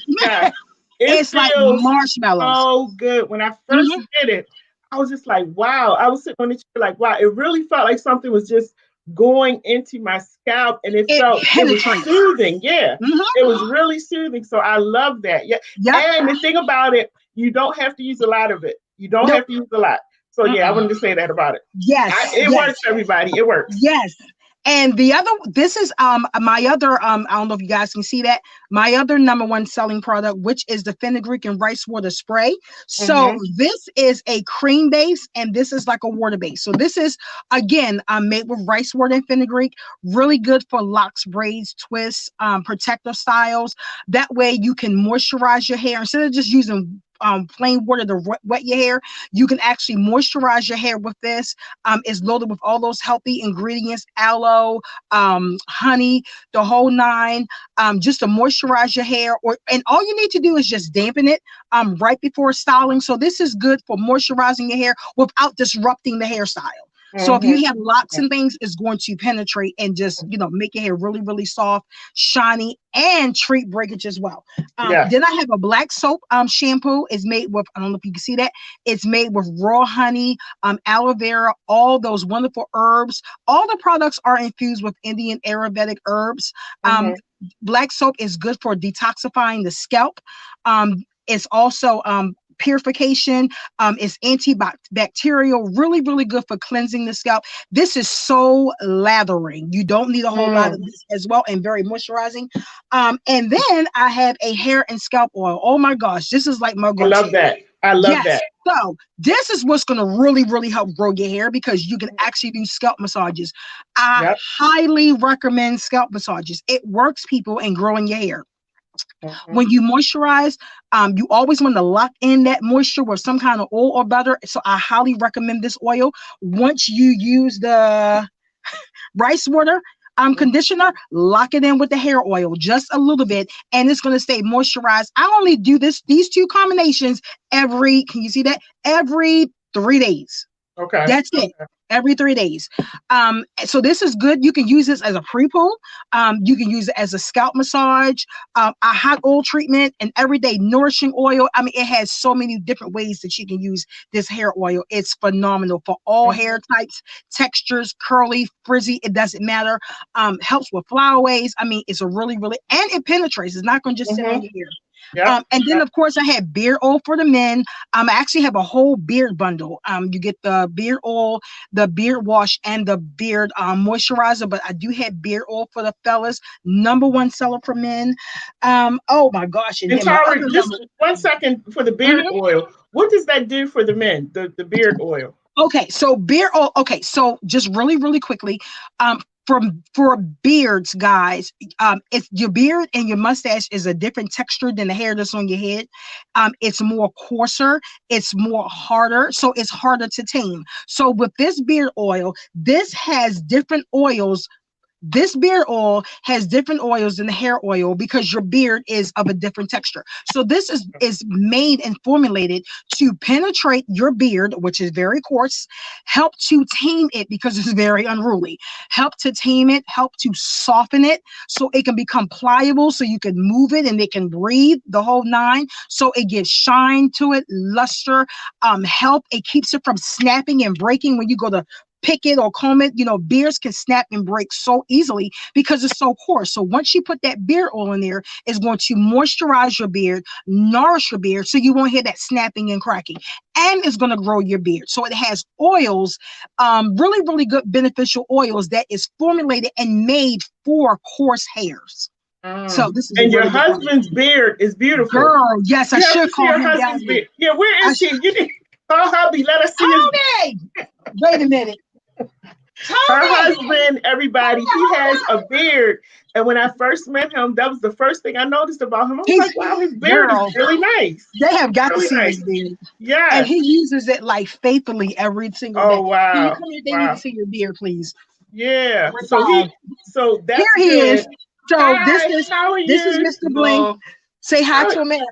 It's like marshmallows. So good. When I first did it, I was just like, wow. I was sitting on the chair like, wow. It really felt like something was just going into my scalp, and it was soothing. Yeah. It was really soothing. So I love that. Yeah. And the thing about it, you don't have to use a lot of it. You don't have to use a lot. So yeah, I wanted to say that about it. Yes. It works, everybody. It works. Yes. And this is my other I don't know if you guys can see that, my other number one selling product, which is the fenugreek and rice water spray. So this is a cream base, and this is like a water base. So this is again made with rice water and fenugreek, really good for locks, braids, twists, protective styles. That way you can moisturize your hair instead of just using plain water to wet your hair. You can actually moisturize your hair with this. It's loaded with all those healthy ingredients, aloe, honey, the whole nine, just to moisturize your hair. And all you need to do is just dampen it right before styling. So this is good for moisturizing your hair without disrupting the hairstyle. So if you have locks and things, it's going to penetrate and just, make your hair really, really soft, shiny, and treat breakage as well. Then I have a black soap shampoo. It's made with, I don't know if you can see that. It's made with raw honey, aloe vera, all those wonderful herbs. All the products are infused with Indian Ayurvedic herbs. Black soap is good for detoxifying the scalp. It's also purification. It's antibacterial, really, really good for cleansing the scalp. This is so lathering. You don't need a whole lot of this as well, and very moisturizing. And then I have a hair and scalp oil. Oh my gosh, this is like my go-to. I love that. I love that. So this is what's going to really, really help grow your hair, because you can actually do scalp massages. I highly recommend scalp massages. It works, people, in growing your hair. When you moisturize, you always want to lock in that moisture with some kind of oil or butter. So I highly recommend this oil. Once you use the rice water conditioner, lock it in with the hair oil just a little bit, and it's going to stay moisturized. I only do these two combinations every 3 days. Okay. That's it. Every 3 days. So this is good. You can use this as a pre-poo. You can use it as a scalp massage, a hot oil treatment, an everyday nourishing oil. I mean, it has so many different ways that you can use this hair oil. It's phenomenal for all hair types, textures, curly, frizzy. It doesn't matter. Helps with flyaways. I mean, it's a really, really, and it penetrates. It's not going to just sit on your hair. And then, of course, I have beard oil for the men. I actually have a whole beard bundle. You get the beard oil, the beard wash, and the beard moisturizer. But I do have beard oil for the fellas. Number one seller for men. Oh my gosh! And Tara, just 1 second for the beard oil. What does that do for the men? The beard oil. Okay, so beard oil. Okay, so just really, really quickly. For beards, guys, if your beard and your mustache is a different texture than the hair that's on your head, it's more coarser, it's more harder, so it's harder to tame. So with this beard oil, this has different oils. This beard oil has different oils than the hair oil because your beard is of a different texture. So this is made and formulated to penetrate your beard, which is very coarse, help to tame it because it's very unruly, help to tame it, help to soften it so it can become pliable, so you can move it and it can breathe, the whole nine. So it gives shine to it, luster, help. It keeps it from snapping and breaking when you go to pick it or comb it. Beards can snap and break so easily because it's so coarse. So once you put that beard oil in there, it's going to moisturize your beard, nourish your beard, so you won't hear that snapping and cracking. And it's going to grow your beard. So it has oils, really, really good beneficial oils that is formulated and made for coarse hairs. So this is your husband's beard is beautiful. Girl, yes, I should call him down here. Yeah, where is he? You need, hubby, let us see his. Wait a minute. Her husband, everybody, he has a beard. And when I first met him, that was the first thing I noticed about him. I was like, wow, his beard is really nice. They have got to see his beard. Yeah. And he uses it like faithfully every single day. Oh, wow. Can you come here? They need to see your beard, please. Yeah. That's here he good. is. So hi, this is Mr. Bling. Say hi to America.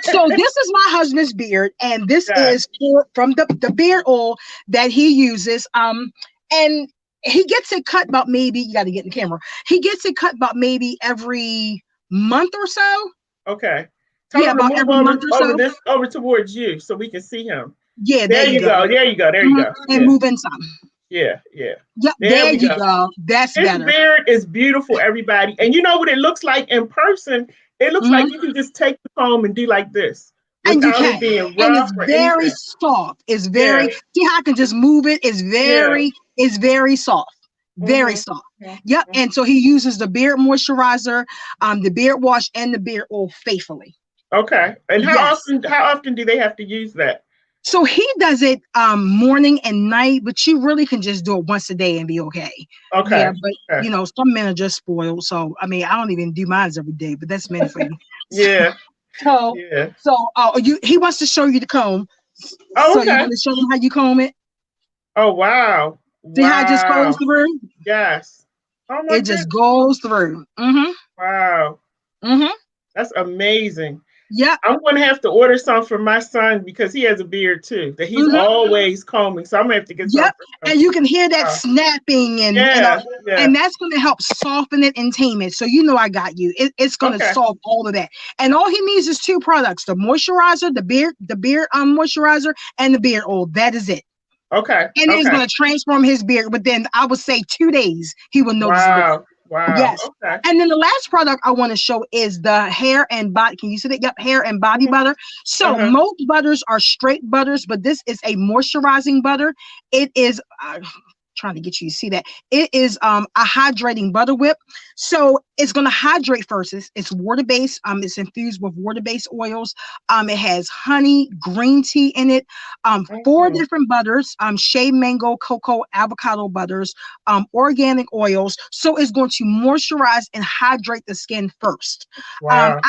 So this is my husband's beard, and this is from the beard oil that he uses. And he gets it cut about maybe, you got to get in the camera. He gets it cut about maybe every month or so. Okay. About every month or so. Over towards you so we can see him. Yeah, there you go. There you go. There you go. And move in some. Yeah. Yep, there you go. That's better. His beard is beautiful, everybody. And you know what it looks like in person? It looks like you can just take the comb and do like this. And you can. Being rough and it's very soft. It's very, see how I can just move it? It's very soft. Very Mm-hmm. soft. Yep. Mm-hmm. And so he uses the beard moisturizer, the beard wash, and the beard oil faithfully. Okay. And Yes. how often do they have to use that? So he does it morning and night, but you really can just do it once a day and be okay. Okay. Yeah, but Okay. some men are just spoiled. So I mean, I don't even do mine every day, but that's men for you. Yeah. So Yeah. he wants to show you the comb. Oh, So you okay. want to show him how you comb it? Oh, wow. See how it just goes Wow. through? Yes. Oh my It just goodness. goes through. Mm-hmm. Wow. Mm-hmm. That's amazing. Yep. I'm gonna have to order some for my son because he has a beard too that he's Mm-hmm. always combing. So I'm gonna have to get some Yep. for him. And you can hear that Wow. snapping Yeah. Yeah. and that's going to help soften it and tame it. So I got you. It's going to Okay. solve all of that. And all he needs is two products: the moisturizer, the beard moisturizer, and the beard oil. That is it. Okay. And it's Okay. going to transform his beard within, I would say, 2 days. He will notice the difference. Wow. Wow. Yes. Okay. And then the last product I want to show is the hair and body. Can you see that? Yep, hair and body Mhm. butter. So Uh-huh. most butters are straight butters, but this is a moisturizing butter. It is trying to get you to see that. It is a hydrating butter whip. So it's going to hydrate first. It's water-based. It's infused with water-based oils. It has honey, green tea in it. 4 Mhm. different butters, shea mango, cocoa, avocado butters, organic oils. So it's going to moisturize and hydrate the skin first. Wow.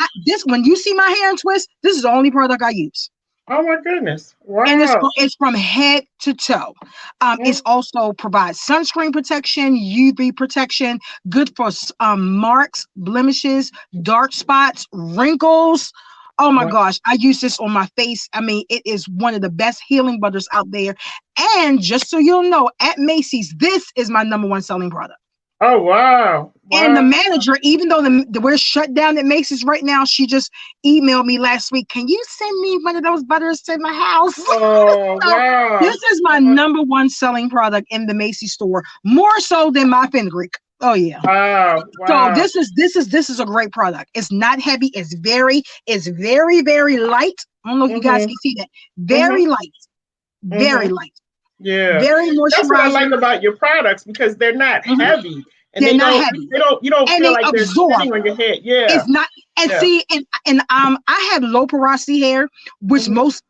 When you see my hair and twist, this is the only product I use. Oh my goodness. And Wow. it's from head to toe. It's Mm. also provides sunscreen protection, UV protection, good for marks, blemishes, dark spots, wrinkles. Oh my Wow. gosh, I use this on my face. I mean, it is one of the best healing butters out there. And just so you'll know, at Macy's, this is my #1 selling product. Oh wow. And the Wow. manager, even though we're shut down at Macy's right now, she just emailed me last week. Can you send me one of those butters to my house? Oh So wow. this is my #1 selling product in the Macy's store, more so than my fenugreek. Oh yeah. Wow. So Wow. this is a great product. It's not heavy. It's very, very light. I don't know if you guys Mhm. can see that. Mhm. Very light. Very Mhm. light. Yeah. Very That's what I like moisturizing. about your products because they're not Mhm. heavy and They're not heavy. you don't And feel they like they're absorb. sitting on your head. Yeah. It's not, and Yeah. see, I have low porosity hair, which Mhm. most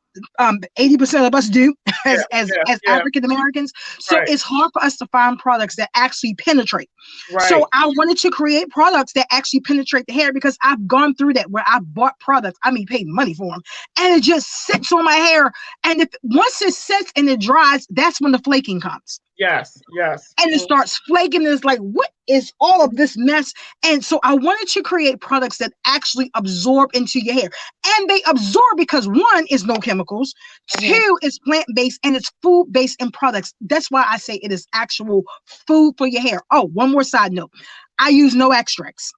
80% of us do Yeah. as Yeah. Yeah. African Americans. So Right. it's hard for us to find products that actually penetrate. Right. So I wanted to create products that actually penetrate the hair because I've gone through that where I bought products, I mean paid money for them, and it just sits on my hair. And if once it sits and it dries, that's when the flaking comes. Yes. Yes. And it starts flaking, and it's like, what is all of this mess? And so I wanted to create products that actually absorb into your hair. And they absorb because one is no chemicals, Mhm. two is plant-based, and it's food-based in products. That's why I say it is actual food for your hair. Oh, one more side note. I use no extracts.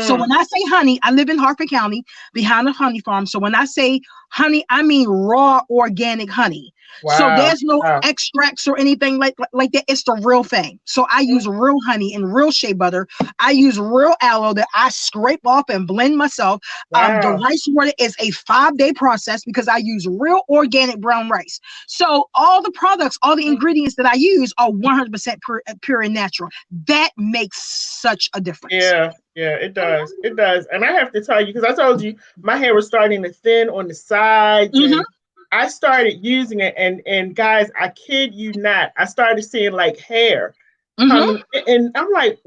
So Mm. when I say honey, I live in Harford County behind a honey farm. So when I say honey, I mean raw organic honey. So Wow. there's no Wow. extracts or anything like that. It's the real thing. So I Mm. use real honey and real shea butter. I use real aloe that I scrape off and blend myself. The Wow. rice water is a 5-day process because I use real organic brown rice. So all the products, all the Mm. ingredients that I use are 100% pure and natural. That makes such a difference. Yeah. Yeah. It does. It does. And I have to tell you because I told you my hair was starting to thin on the sides Mhm. and I started using it and guys, I kid you not, I started seeing like hair Mhm. coming and I'm like,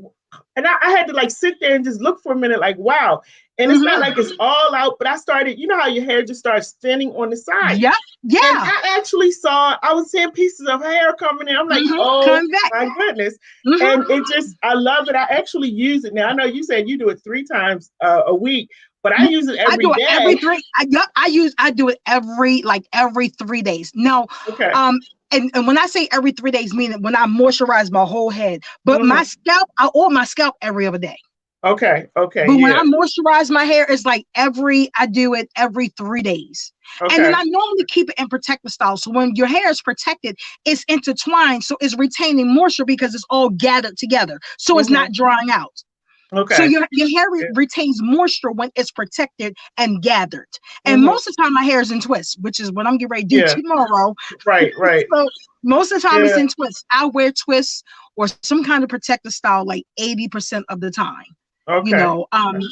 and I had to like sit there and just look for a minute, like, wow. And it's not Mhm. like it's all out, but I started, you know how your hair just starts thinning on the side. Yeah. And Yeah. I actually I was seeing pieces of hair coming in. I'm like, Mhm. oh Coming back. my goodness. Mhm. And it just, I love it. I actually use it now. I know you said you do it 3 times a week, but I use it I every do it every day. three. I do it every 3 days. Now, Okay. and when I say every 3 days, meaning when I moisturize my whole head, but my Mhm. scalp, I oil my scalp every other day. Okay. Okay. But when Yeah. I moisturize my hair, it's like I do it every 3 days. And then Okay. I normally keep it in protective style. So when your hair is protected, it's intertwined. So it's retaining moisture because it's all gathered together. So it's Mhm. not drying out. So Okay. your hair Yeah. retains moisture when it's protected and gathered. And Mhm. most of the time, my hair is in twists, which is what I'm getting ready to do Yeah. tomorrow. Right. Right. So most of the time, it's Yeah. in twists. I wear twists or some kind of protective style like 80% of the time. You Okay. know, and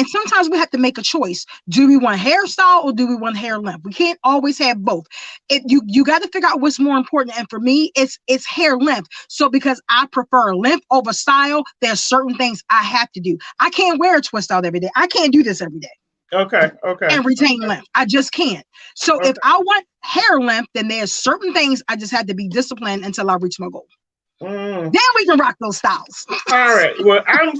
sometimes we have to make a choice. Do we want hairstyle or do we want hair length? We can't always have both. If you got to figure out what's more important. And for me, it's hair length. So because I prefer length over style, there's certain things I have to do. I can't wear a twist out every day. I can't do this every day Okay. Okay. and retain length. I just can't. So if Okay. I want hair length, then there's certain things I just have to be disciplined until I reach my goal. Mm. Then we can rock those styles. All right. Well, I'm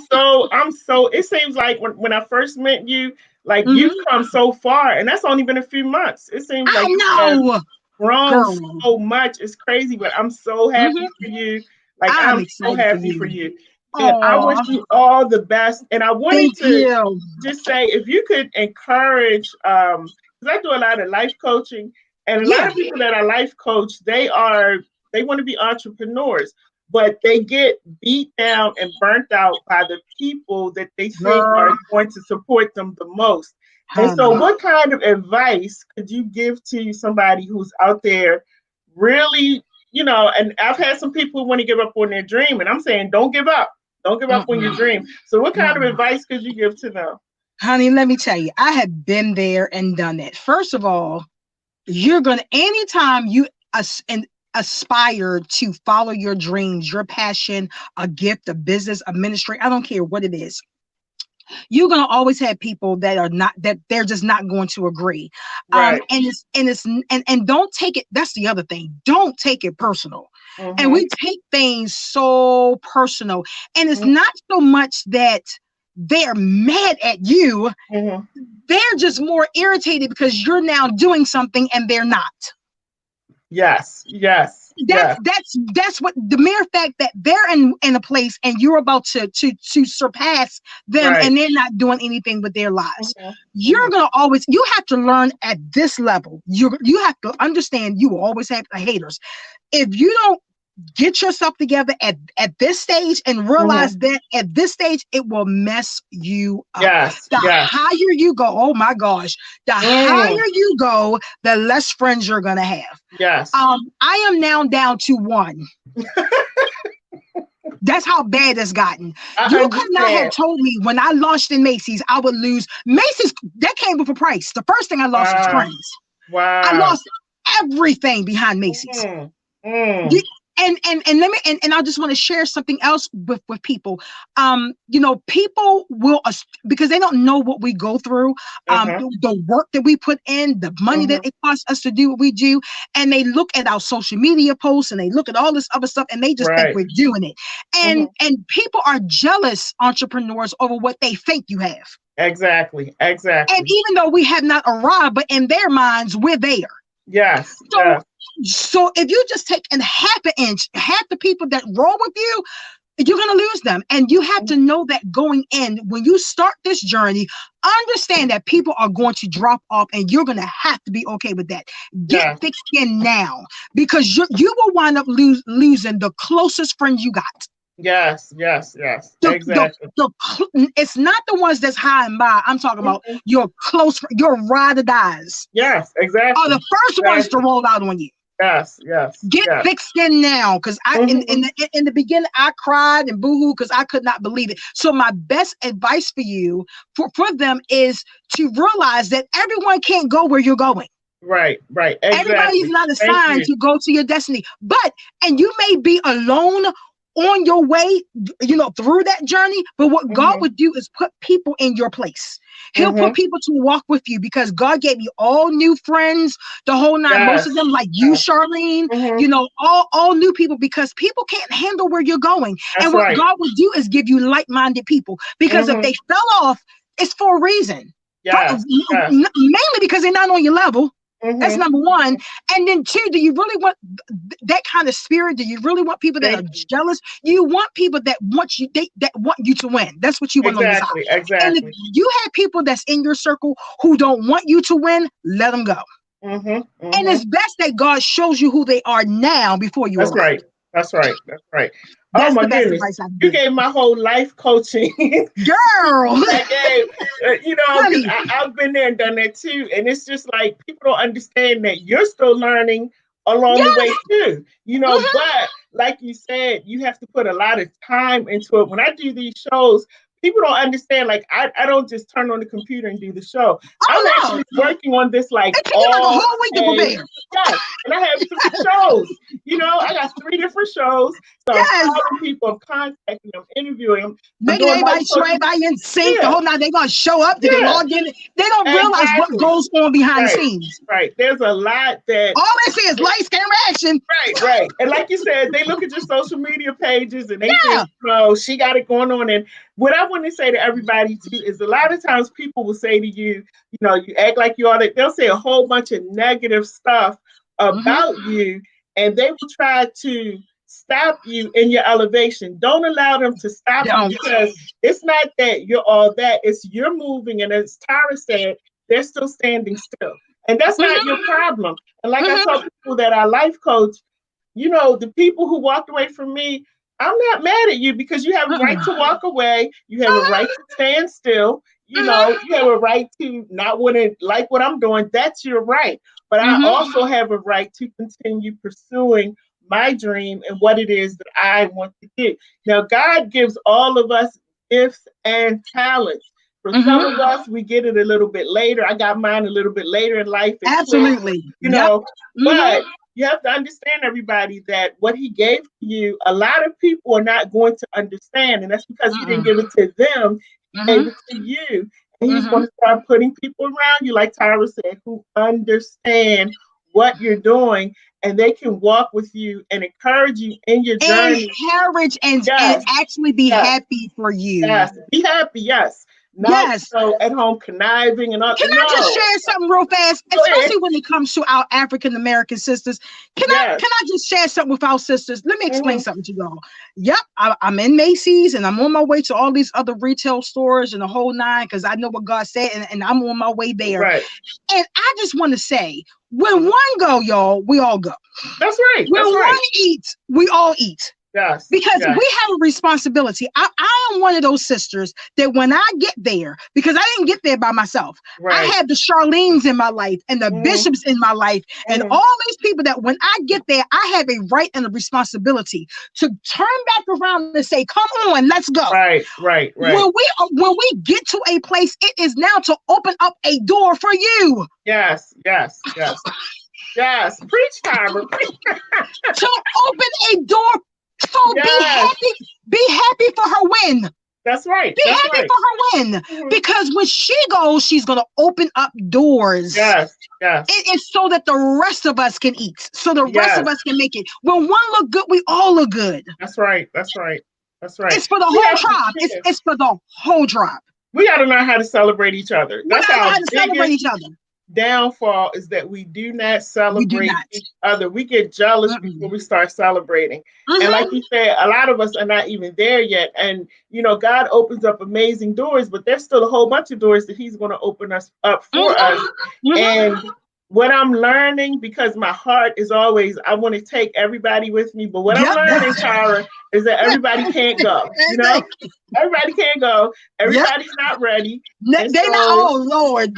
so, it seems like when I first met you, like you've Mhm. come so far, and that's only been a few months. It seems I like you have know, grown girl. so much. It's crazy, but I'm so happy Mhm. for you. Like I'm I'm so excited for happy for you. you. And I wish Oh, you all the best. And I wanted thank to you. just say if you could encourage because I do a lot of life coaching, and a lot Yeah. of people that are life coach, they want to be entrepreneurs, but they get beat down and burnt out by the people that they think Girl, are going to support them the most. And so honey. what kind of advice could you give to somebody who's out there really, and I've had some people who want to give up on their dream, and I'm saying don't give up. Don't give up on your Mm-mm, dream. So what kind of mm-mm. advice could you give to them? Honey, let me tell you, I have been there and done that. First of all, anytime you aspire to follow your dreams, your passion, a gift, a business, a ministry, I don't care what it is, you're gonna always have people that they're just not going to agree. Right. And don't take it. That's the other thing. Don't take it personal. And Mm-hmm. we take things so personal. And it's Mm-hmm. not so much that they're mad at you. Mm-hmm. They're just more irritated because you're now doing something and they're not. Yes. Yes. That's Yes. that's what the mere fact that they're in a place and you're about to surpass them Right. and they're not doing anything with their lives. Mm-hmm. You're gonna always you have to learn at this level. You have to understand you will always have haters. If you don't get yourself together at this stage and Mm-hmm. realize that at this stage it will mess you up. Yes. The Yes. higher you go, oh my gosh, the higher Mm. you go, the less friends you're gonna have. Yes. I am now down to one. That's how bad it's gotten. I You could not have understand. told me when I launched in Macy's, I would lose. Macy's, that came with a price. The first thing I lost was Wow. friends. I Wow. lost everything behind Macy's. Mm. Mm. You- and let me and I just want to share something else with people. People will because they don't know what we go through, Uh-huh. the work that we put in, the money that Mm-hmm. it costs us to do what we do, and they look at our social media posts and they look at all this other stuff and they just think Right. we're doing it. Mm-hmm. And people are jealous entrepreneurs over what they think you have. Exactly. And Exactly. even though we have not arrived, but in their minds, we're there. Yes. So, Yes. so if you just take in half an inch, half the people that roll with you, you're going to lose them. And you have to know that going in, when you start this journey, understand that people are going to drop off and you're going to have to be okay with that. Get Yes. thick skin now because you will wind up losing the closest friends you got. Yes. Yes. Yes. The, Exactly. it's not the ones that's high and by. I'm talking about Mhm. your your ride or dies Yes. are Exactly. the first ones to Exactly. roll out on you. Yes. Yes. Get Yes. thick skin now, because Mhm. in the beginning I cried and boohoo because I could not believe it. So my best advice for you for them is to realize that everyone can't go where you're going. Right. Right. Everybody's Exactly. not Thank assigned you. to go to your destiny, and you may be alone on your way, through that journey. But what God Mm-hmm. would do is put people in your place. He'll put Mm-hmm. people to walk with you because God gave you all new friends, the whole nine. Most of Yes. them, like you, Yes. Charlene, Mm-hmm. all new people because people can't handle where you're going. That's And what right. God would do is give you like-minded people because if Mm-hmm. they fell off, it's for a reason. Yes. Yes. Mainly because they're not on your level. That's Mm-hmm. number one. And then two, do you really want that kind of spirit? Do you really want people that Thank are you. jealous? You want people that want you that want you to win. That's what you want on your side. Exactly. And if Exactly. you have people that's in your circle who don't want you to win, let them go. Mm-hmm. And Mm-hmm. it's best that God shows you who they are now before you That's arrive. right. That's right. That's right. Oh That's my the best goodness. advice I can You give. gave my whole life coaching. Girl, I gave, because honey. I've been there and done that too. And it's just like people don't understand that you're still learning along the way Yes. too, Mhm. but like you said, you have to put a lot of time into it. When I do these shows, people don't understand. Like, I don't just turn on the computer and do the show. I'm Oh no. actually working on this like It took me like a all whole week to day. prepare. Yes. And I have 3 shows. I got 3 different shows. So I'm Yes. calling people, I'm contacting them, interviewing them. I'm Making doing life everybody sure coaching. everybody in sync. The Yeah, whole night they gonna show up. Did they yeah, log in? They don't realize what exactly. goes on behind the Right, scenes. right. There's a lot that All they see is lights, camera, action. right, right. And like you said, they look at your social media pages and they Yeah. think, she got it going on. And what I want to say to everybody too is a lot of times people will say to you, you act like you are that. They'll say a whole bunch of negative stuff Mm-hmm. about you, and they will try to stop you in your elevation. Don't allow them to stop you, Don't. because it's not that you're all that, it's you're moving. And as Tara said, they're still standing still. And that's not your Mm-hmm. problem. And like I Mm-hmm. tell people that I life coach, the people who walked away from me, I'm not mad at you, because you have a right to walk away. You have a right to stand still. You have a right to not want to like what I'm doing. That's your right. But I Mm-hmm. also have a right to continue pursuing my dream and what it is that I want to do. Now, God gives all of us gifts and talents. For some Mm-hmm. of us, we get it a little bit later. I got mine a little bit later in life as well, Absolutely. you Yep. know, Mm-hmm. but you have to understand, everybody, that what he gave to you, a lot of people are not going to understand. And that's because he didn't Mm-mm. give it to them, he gave Mm-hmm. it to you. And he's Mm-hmm. going to start putting people around you, like Tyra said, who understand what you're doing, and they can walk with you and encourage you in your journey. Encourage and Yes, actually be yes, happy for you. yes. Be happy, yes. Not Yes. at home conniving and all. Can I just No. share something real fast, Go ahead. especially when it comes to our African American sisters? Can I Yes. can I just share something with our sisters? Let me explain Hmm. something to y'all. Yep, I'm in Macy's and I'm on my way to all these other retail stores and the whole nine, because I know what God said, and I'm on my way there. Right. And I just want to say, when one go, y'all, we all go. That's right. When That's right. one eats, we all eat. Yes. Because Yes. we have a responsibility. I am one of those sisters that when I get there, because I didn't get there by myself, I Right. have the Charlene's in my life and the Hmm. bishops in my life and Hmm. all these people that when I get there, I have a right and a responsibility to turn back around and say, come on, let's go. Right. Right. Right. When we get to a place, it is now to open up a door for you. Yes. Yes. Yes. Yes. Preach, Tyra. Preach. To open a door. So Yes. be happy for her win. That's right. Be That's happy right. for her win, Mhm. because when she goes, she's going to open up doors. Yes. Yes. It is so that the rest of us can eat, so the rest Yes. of us can make it. When one look good, we all look good. That's right. That's right. That's right. It's for the We whole have to, tribe. yeah. It's for the whole tribe. We got to learn how to celebrate each other. We That's gotta know our how to celebrate biggest each other. downfall, is that we do not We do celebrate not. each other. We get jealous before Mm-mm. we start celebrating. And like Mhm. you said, a lot of us are not even there yet. And God opens up amazing doors, but there's still a whole bunch of doors that he's going to open us up for us. Mhm. Mhm. And what I'm learning, because my heart is always, I want to take everybody with me. But what I'm Yep. learning, Tara, is that everybody can't go. Everybody can't go. Yep. Everybody's not ready. They And not. so, Oh Lord.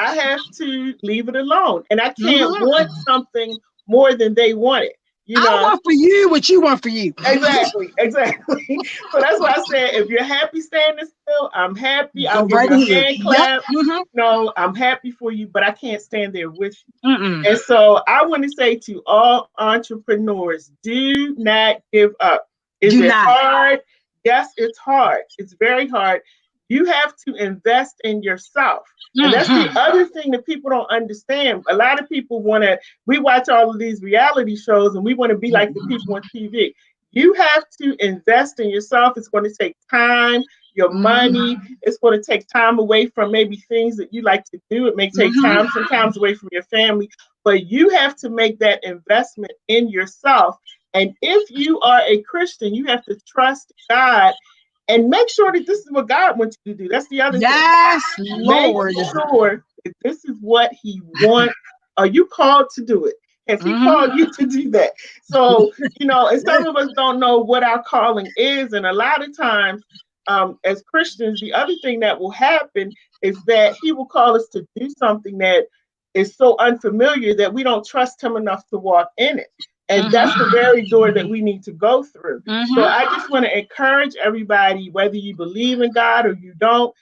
I have to leave it alone. And I can't Mhm. want something more than they want it. I want for you what you want for you. Exactly, exactly. So that's why I said, if you're happy standing still, I'm happy. I'll Go give right you a ahead. hand Yep. clap. Mhm. No, I'm happy for you, but I can't stand there with you. Mm-mm. And so I want to say to all entrepreneurs, do not give up. Is Do it not. hard? Yes, it's hard. It's very hard. You have to invest in yourself. And that's the Mhm. other thing that people don't understand. A lot of people we watch all of these reality shows and we want to be like the people on TV. You have to invest in yourself. It's going to take time, your money. It's going to take time away from maybe things that you like to do. It may take Mhm. time sometimes away from your family, but you have to make that investment in yourself. And if you are a Christian, you have to trust God and make sure that this is what God wants you to do. That's the other thing. Yes, Make Lord. sure that this is what he wants. Are you called to do it? Has he Mhm. called you to do that? So, and some of us don't know what our calling is. And a lot of times, as Christians, the other thing that will happen is that he will call us to do something that is so unfamiliar that we don't trust him enough to walk in it. And that's the very door that we need to go through. So I just want to encourage everybody, whether you believe in God or you don't,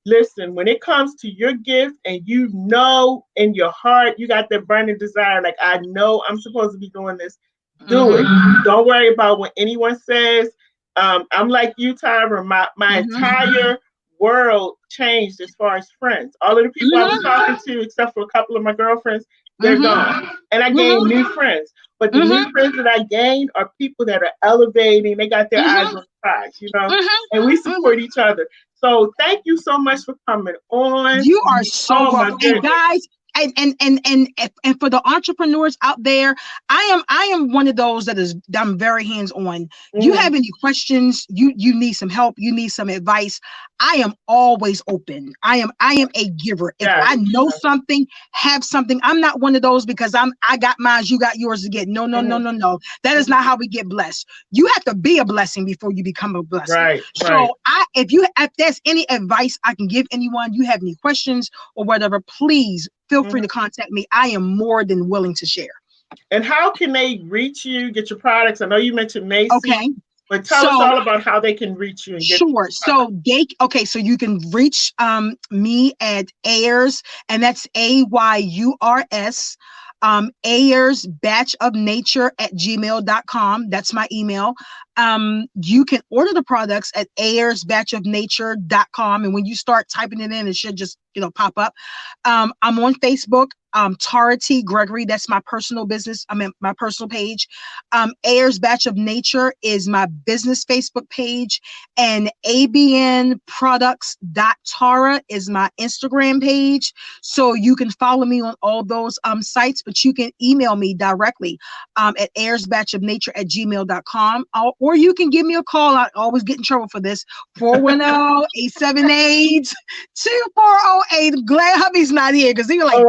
listen, when it comes to your gift and you know in your heart, you got that burning desire, like, I know I'm supposed to be doing this, do it. Don't worry about what anyone says. I'm like you, Tyra, my entire world changed as far as friends. All of the people I was talking to, except for a couple of my girlfriends, they're gone. And I gained new friends. But the new friends that I gained are people that are elevating. They got their eyes on the prize, and we support each other. So thank you so much for coming on. You are so welcome. And guys, and for the entrepreneurs out there, I am one of those that I'm very hands-on. You have any questions, you need some help, you need some advice, I am always open. I am a giver. If I know something, have something, I'm not one of those because I got mine, you got yours to get. No. That is not how we get blessed. You have to be a blessing before you become a blessing. Right. So if there's any advice I can give anyone, you have any questions or whatever, please feel free to contact me. I am more than willing to share. And how can they reach you, get your products? I know you mentioned Macy. Okay. But tell us all about how they can reach you. And get sure. So so you can reach me at Ayers, and that's AYURS. Ayers Batch of Nature at gmail.com. That's my email. You can order the products at ayersbatchofnature.com. And when you start typing it in, it should just, pop up. I'm on Facebook. Tara T. Gregory, that's my personal business. I'm in my personal page. Ayers Batch of Nature is my business Facebook page, and abnproducts.tara is my Instagram page. So you can follow me on all those sites, but you can email me directly at ayersbatchofnature@gmail.com, or you can give me a call. I always get in trouble for this. 410-878-2408. Glad hubby's not here because he was like,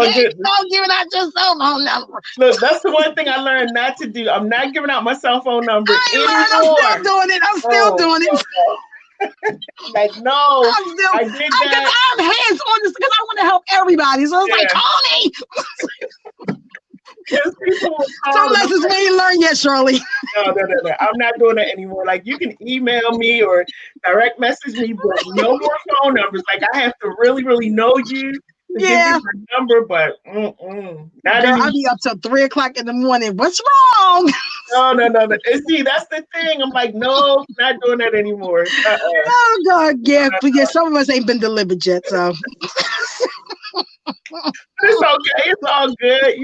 don't give out your cell phone number. Look, that's the one thing I learned not to do. I'm not giving out my cell phone number anymore. I'm still doing it. Like, no, I did that. I'm hands on this because I want to help everybody. So it's like, call me. Some lessons we ain't learned yet, Shirley. No. I'm not doing that anymore. Like, you can email me or direct message me, but no more phone numbers. Like, I have to really, really know you to give you the number, but not Girl, anymore. I'll be up till 3 o'clock in the morning. What's wrong? No. And see, that's the thing. I'm like, no, not doing that anymore. Oh, God, yeah. But yeah, some of us ain't been delivered yet, so. It's okay. It's all good,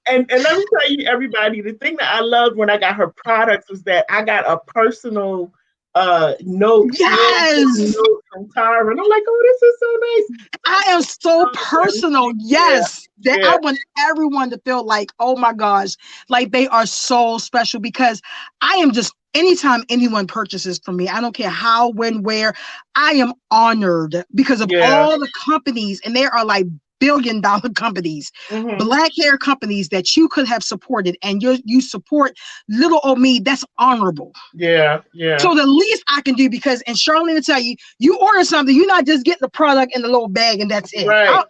And let me tell you, everybody, the thing that I loved when I got her products was that I got a personal note. Yes. From Tyra, and I'm like, oh, this is so nice. I am so personal. Yes. I want everyone to feel like, oh my gosh, like they are so special, because I am just, anytime anyone purchases from me, I don't care how, when, where, I am honored because of all the companies, and there are like billion-dollar companies, black hair companies that you could have supported, and you support little old me. That's honorable. Yeah. So the least I can do, because, and Charlene will tell you, you order something, you're not just getting the product in the little bag and that's it. Right.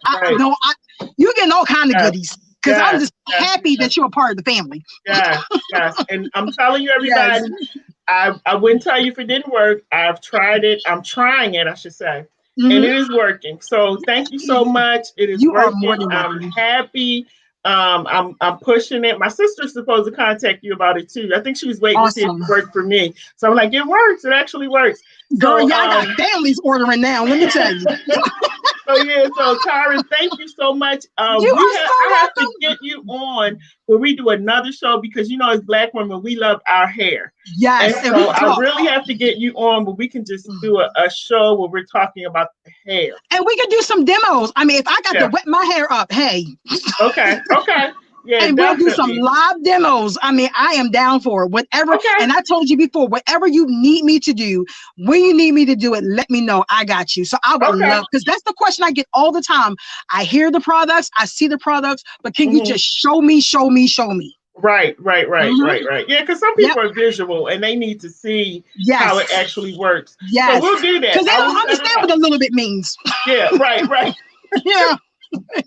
You're getting all kind of goodies, because I'm just happy that you're a part of the family. Yes. And I'm telling you, everybody, I wouldn't tell you if it didn't work. I've tried it. I'm trying it, I should say. And it is working. So thank you so much. It is working. I'm happy. I'm pushing it. My sister's supposed to contact you about it too. I think she was waiting to see if it worked for me. So I'm like, it works. It actually works. Girl, y'all got families ordering now. Let me tell you. So Tyra, thank you so much. I have to get you on where we do another show, because as Black women, we love our hair. Yes. And so I really have to get you on where we can just do a show where we're talking about the hair. And we can do some demos. I mean, if I got to wet my hair up, hey. Okay. Yeah, And we'll do some definitely. live demos. I mean, I am down for it. Whatever. Okay. And I told you before, whatever you need me to do, when you need me to do it, let me know. I got you. So I would Okay. love, because that's the question I get all the time. I hear the products, I see the products, but can you Hmm. just show me, show me, show me? Right, right, right, Hmm. right, right. Yeah, because some Yep. people are visual and they need to see how it Yes. actually works. So Yes. we'll do that. Because they I will don't set it understand what up. a little bit means. Yeah, right, right. Yeah. They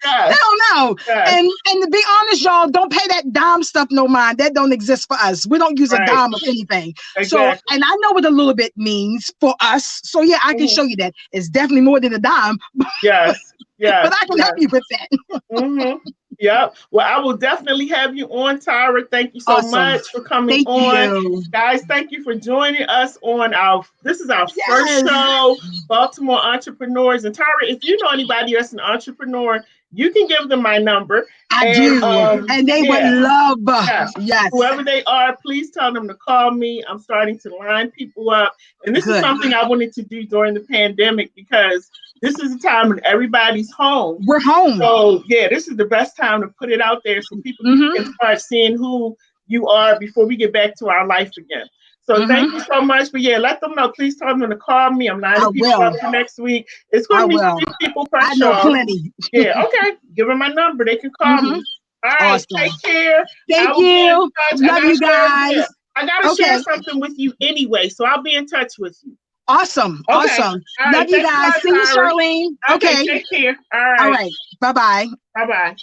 Yes, don't know. yes, And to be honest, y'all, don't pay that dime stuff no mind. That don't exist for us. We don't use a right. dime of anything. So, Exactly. and I know what a little bit means for us. So yeah, I can Hmm. show you that. It's definitely more than a dime, Yes, but yes, I can help yes. you with that. Mm-hmm. Yep. Well, I will definitely have you on, Tyra. Thank you so Awesome. much for coming Thank on. you. Guys, thank you for joining us on this is our first Yes, show, Baltimore Entrepreneurs. And Tyra, if you know anybody that's an entrepreneur, you can give them my number. I And do. And they would yeah, love. yes. Yes. Whoever they are, please tell them to call me. I'm starting to line people up. And this is Good. something I wanted to do during the pandemic because this is a time when everybody's home. We're home. So yeah, this is the best time to put it out there so people can Mm-hmm. start seeing who you are before we get back to our life again. So thank you Mm-hmm. so much. But yeah, let them know. Please tell them to call me. I'm I lining people will. up for next week. It's going I to be will. 3 people per I know show. plenty. Yeah, okay. Give them my number. They can call Mm-hmm. me. All right. Awesome. Take care. I Thank will be in you. touch. I Love gotta you share. Yeah, guys. I gotta share Okay. something with you anyway. So I'll be in touch with you. Awesome. Okay. Awesome. All Love right. you Thanks a guys. lot, See you, Tyra. Charlene. Okay. Okay. Take care. All All right. right. Bye-bye. Bye bye.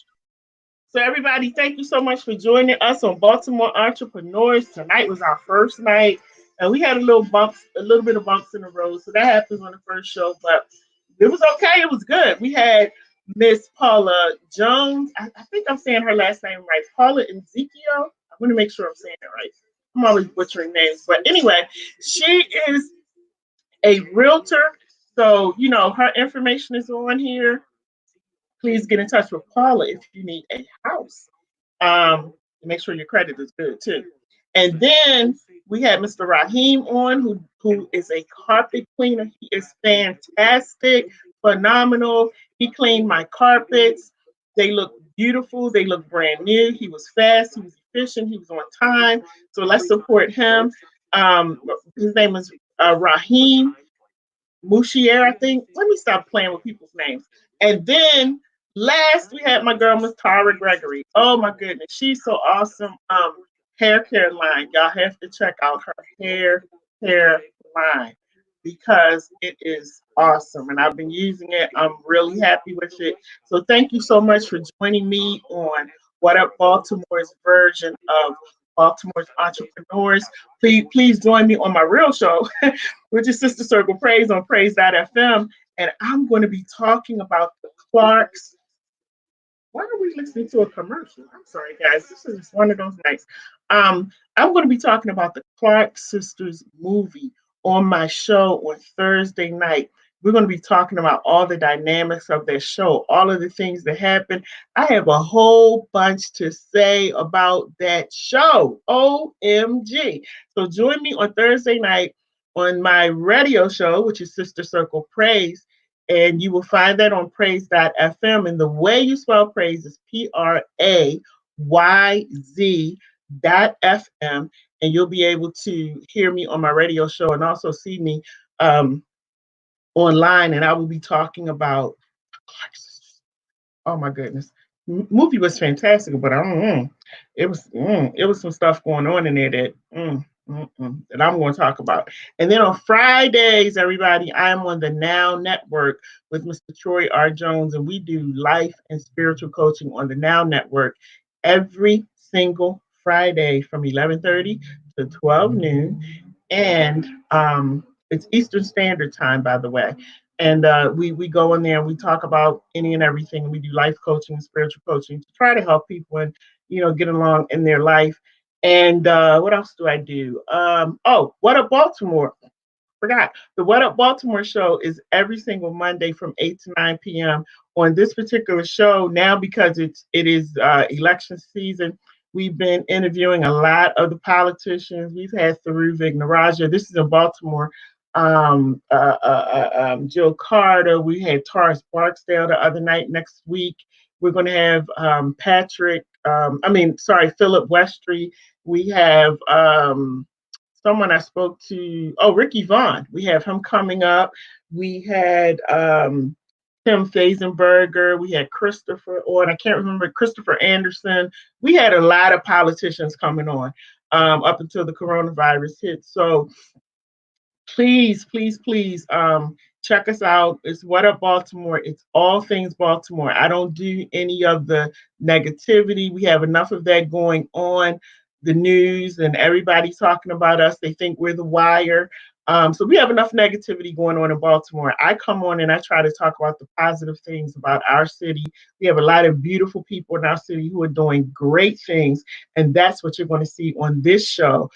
So everybody, thank you so much for joining us on Baltimore Entrepreneurs. Tonight was our first night, and we had a little bit of bumps in the road. So that happens on the first show, but it was okay. It was good. We had Miss Paula Jones. I think I'm saying her last name right. Paula Ezekiel. I'm going to make sure I'm saying it right. I'm always butchering names, but anyway, she is a realtor. So her information is on here. Please get in touch with Paula if you need a house. Make sure your credit is good too. And then we had Mr. Raheem on, who is a carpet cleaner. He is fantastic, phenomenal. He cleaned my carpets. They look beautiful. They look brand new. He was fast. He was efficient. He was on time. So let's support him. His name is Raheem. Mushier, I think. Let me stop playing with people's names. And then last we had my girl Miss Tara Gregory. Oh my goodness, she's so awesome. Hair care line. Y'all have to check out her hair line because it is awesome. And I've been using it. I'm really happy with it. So thank you so much for joining me on What Up Baltimore's version of Baltimore's Entrepreneurs. Please join me on my real show, which is Sister Circle Praise on praise.fm. And I'm going to be talking about the Clarks. Why are we listening to a commercial? I'm sorry, guys. This is one of those nights. I'm going to be talking about the Clark Sisters movie on my show on Thursday night. We're going to be talking about all the dynamics of that show, all of the things that happen. I have a whole bunch to say about that show. OMG. So join me on Thursday night on my radio show, which is Sister Circle Praise. And you will find that on praise.fm. And the way you spell praise is PRAYZ.FM. And you'll be able to hear me on my radio show and also see me online. And I will be talking about oh my goodness. Movie was fantastic, but it was some stuff going on in there that I'm going to talk about. And then on Fridays, everybody, I'm on the Now Network with Mr. Troy R. Jones, and we do life and spiritual coaching on the Now Network every single Friday from 11:30 to 12 noon, and it's Eastern Standard Time, by the way. And we go in there and we talk about any and everything. We do life coaching and spiritual coaching to try to help people and get along in their life. And what else do I do? What Up Baltimore? Forgot the What Up Baltimore show is every single Monday from 8 to 9 p.m. On this particular show now, because it is election season. We've been interviewing a lot of the politicians. We've had Thuroo Vignaraja. This is in Baltimore. Jill Carter. We had Taurus Barksdale the other night. Next week We're going to have Philip Westry. We have someone I spoke to, Ricky Vaughn. We have him coming up. We had Tim Fazenberger. We had Christopher, or I can't remember, Christopher Anderson. We had a lot of politicians coming on up until the coronavirus hit. So please, please, please check us out. It's What Up Baltimore. It's all things Baltimore. I don't do any of the negativity. We have enough of that going on. The news and everybody talking about us. They think we're the wire. So we have enough negativity going on in Baltimore. I come on and I try to talk about the positive things about our city. We have a lot of beautiful people in our city who are doing great things. And that's what you're going to see on this show.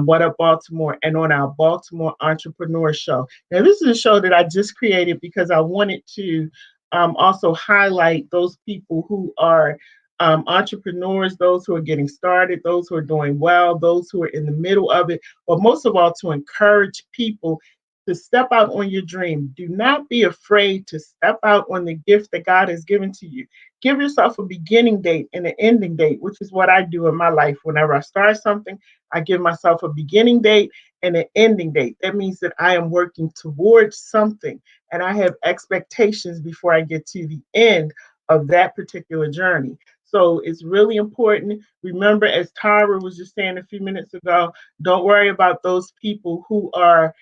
What Up Baltimore, and on our Baltimore Entrepreneur Show. Now, this is a show that I just created because I wanted to also highlight those people who are entrepreneurs, those who are getting started, those who are doing well, those who are in the middle of it, but most of all, to encourage people to step out on your dream. Do not be afraid to step out on the gift that God has given to you. Give yourself a beginning date and an ending date, which is what I do in my life. Whenever I start something, I give myself a beginning date and an ending date. That means that I am working towards something and I have expectations before I get to the end of that particular journey. So it's really important. Remember, as Tyra was just saying a few minutes ago, don't worry about those people who are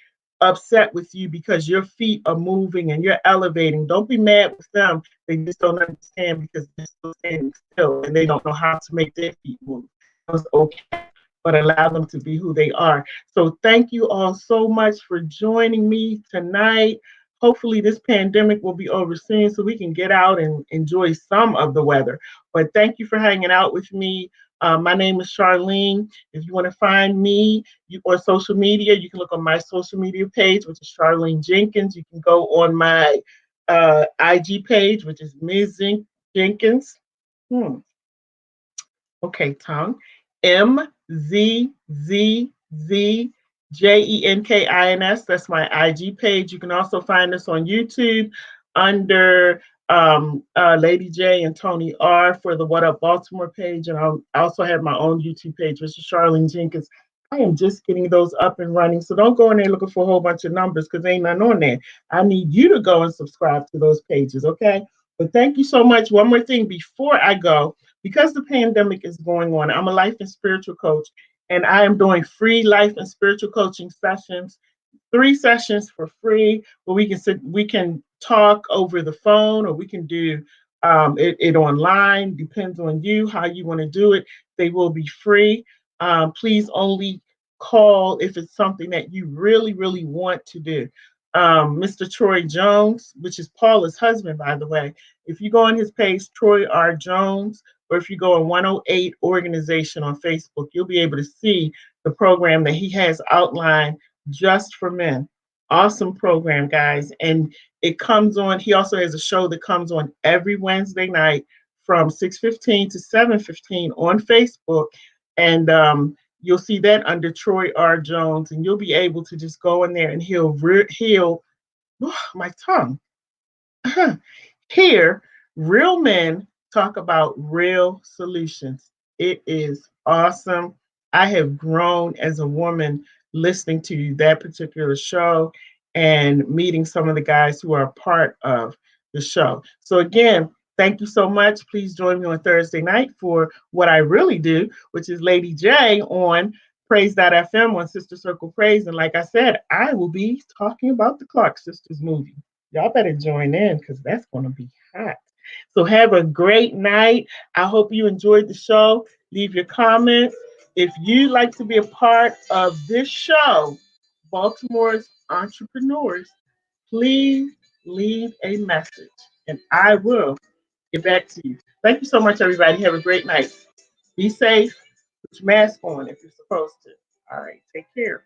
upset with you because your feet are moving and you're elevating. Don't be mad with them. They just don't understand because they're still standing still and they don't know how to make their feet move. It's okay, but allow them to be who they are. So thank you all so much for joining me tonight. Hopefully this pandemic will be over soon so we can get out and enjoy some of the weather. But thank you for hanging out with me. My name is Charlene. If you want to find me on social media, you can look on my social media page, which is Charlene Jenkins. You can go on my IG page, which is Ms. Jenkins. Okay, tongue. MZZZJenkins. That's my IG page. You can also find us on YouTube under Lady J and Tony R for the What Up Baltimore page. And I also have my own YouTube page, which is Charlene Jenkins. I am just getting those up and running. So don't go in there looking for a whole bunch of numbers because ain't none on there. I need you to go and subscribe to those pages, okay? But thank you so much. One more thing before I go, because the pandemic is going on, I'm a life and spiritual coach, and I am doing free life and spiritual coaching sessions, 3 sessions for free, where we can talk over the phone, or we can do it online. Depends on you how you want to do it. They will be free. Please only call if it's something that you really, really want to do. Mr. Troy Jones, which is Paula's husband, by the way, if you go on his page, Troy R. Jones, or if you go on 108 Organization on Facebook, you'll be able to see the program that he has outlined just for men. Awesome program, guys. And it comes on, he also has a show that comes on every Wednesday night from 6:15 to 7:15 on Facebook. And you'll see that under Troy R. Jones, and you'll be able to just go in there and he'll my tongue. Here, real men talk about real solutions. It is awesome. I have grown as a woman listening to that particular show and meeting some of the guys who are a part of the show. So, again, thank you so much. Please join me on Thursday night for what I really do, which is Lady J on Praise.fm on Sister Circle Praise. And like I said, I will be talking about the Clark Sisters movie. Y'all better join in because that's going to be hot. So have a great night. I hope you enjoyed the show. Leave your comments. If you'd like to be a part of this show, Baltimore's Entrepreneurs, please leave a message and I will get back to you. Thank you so much, everybody. Have a great night. Be safe. Put your mask on if you're supposed to. All right. Take care.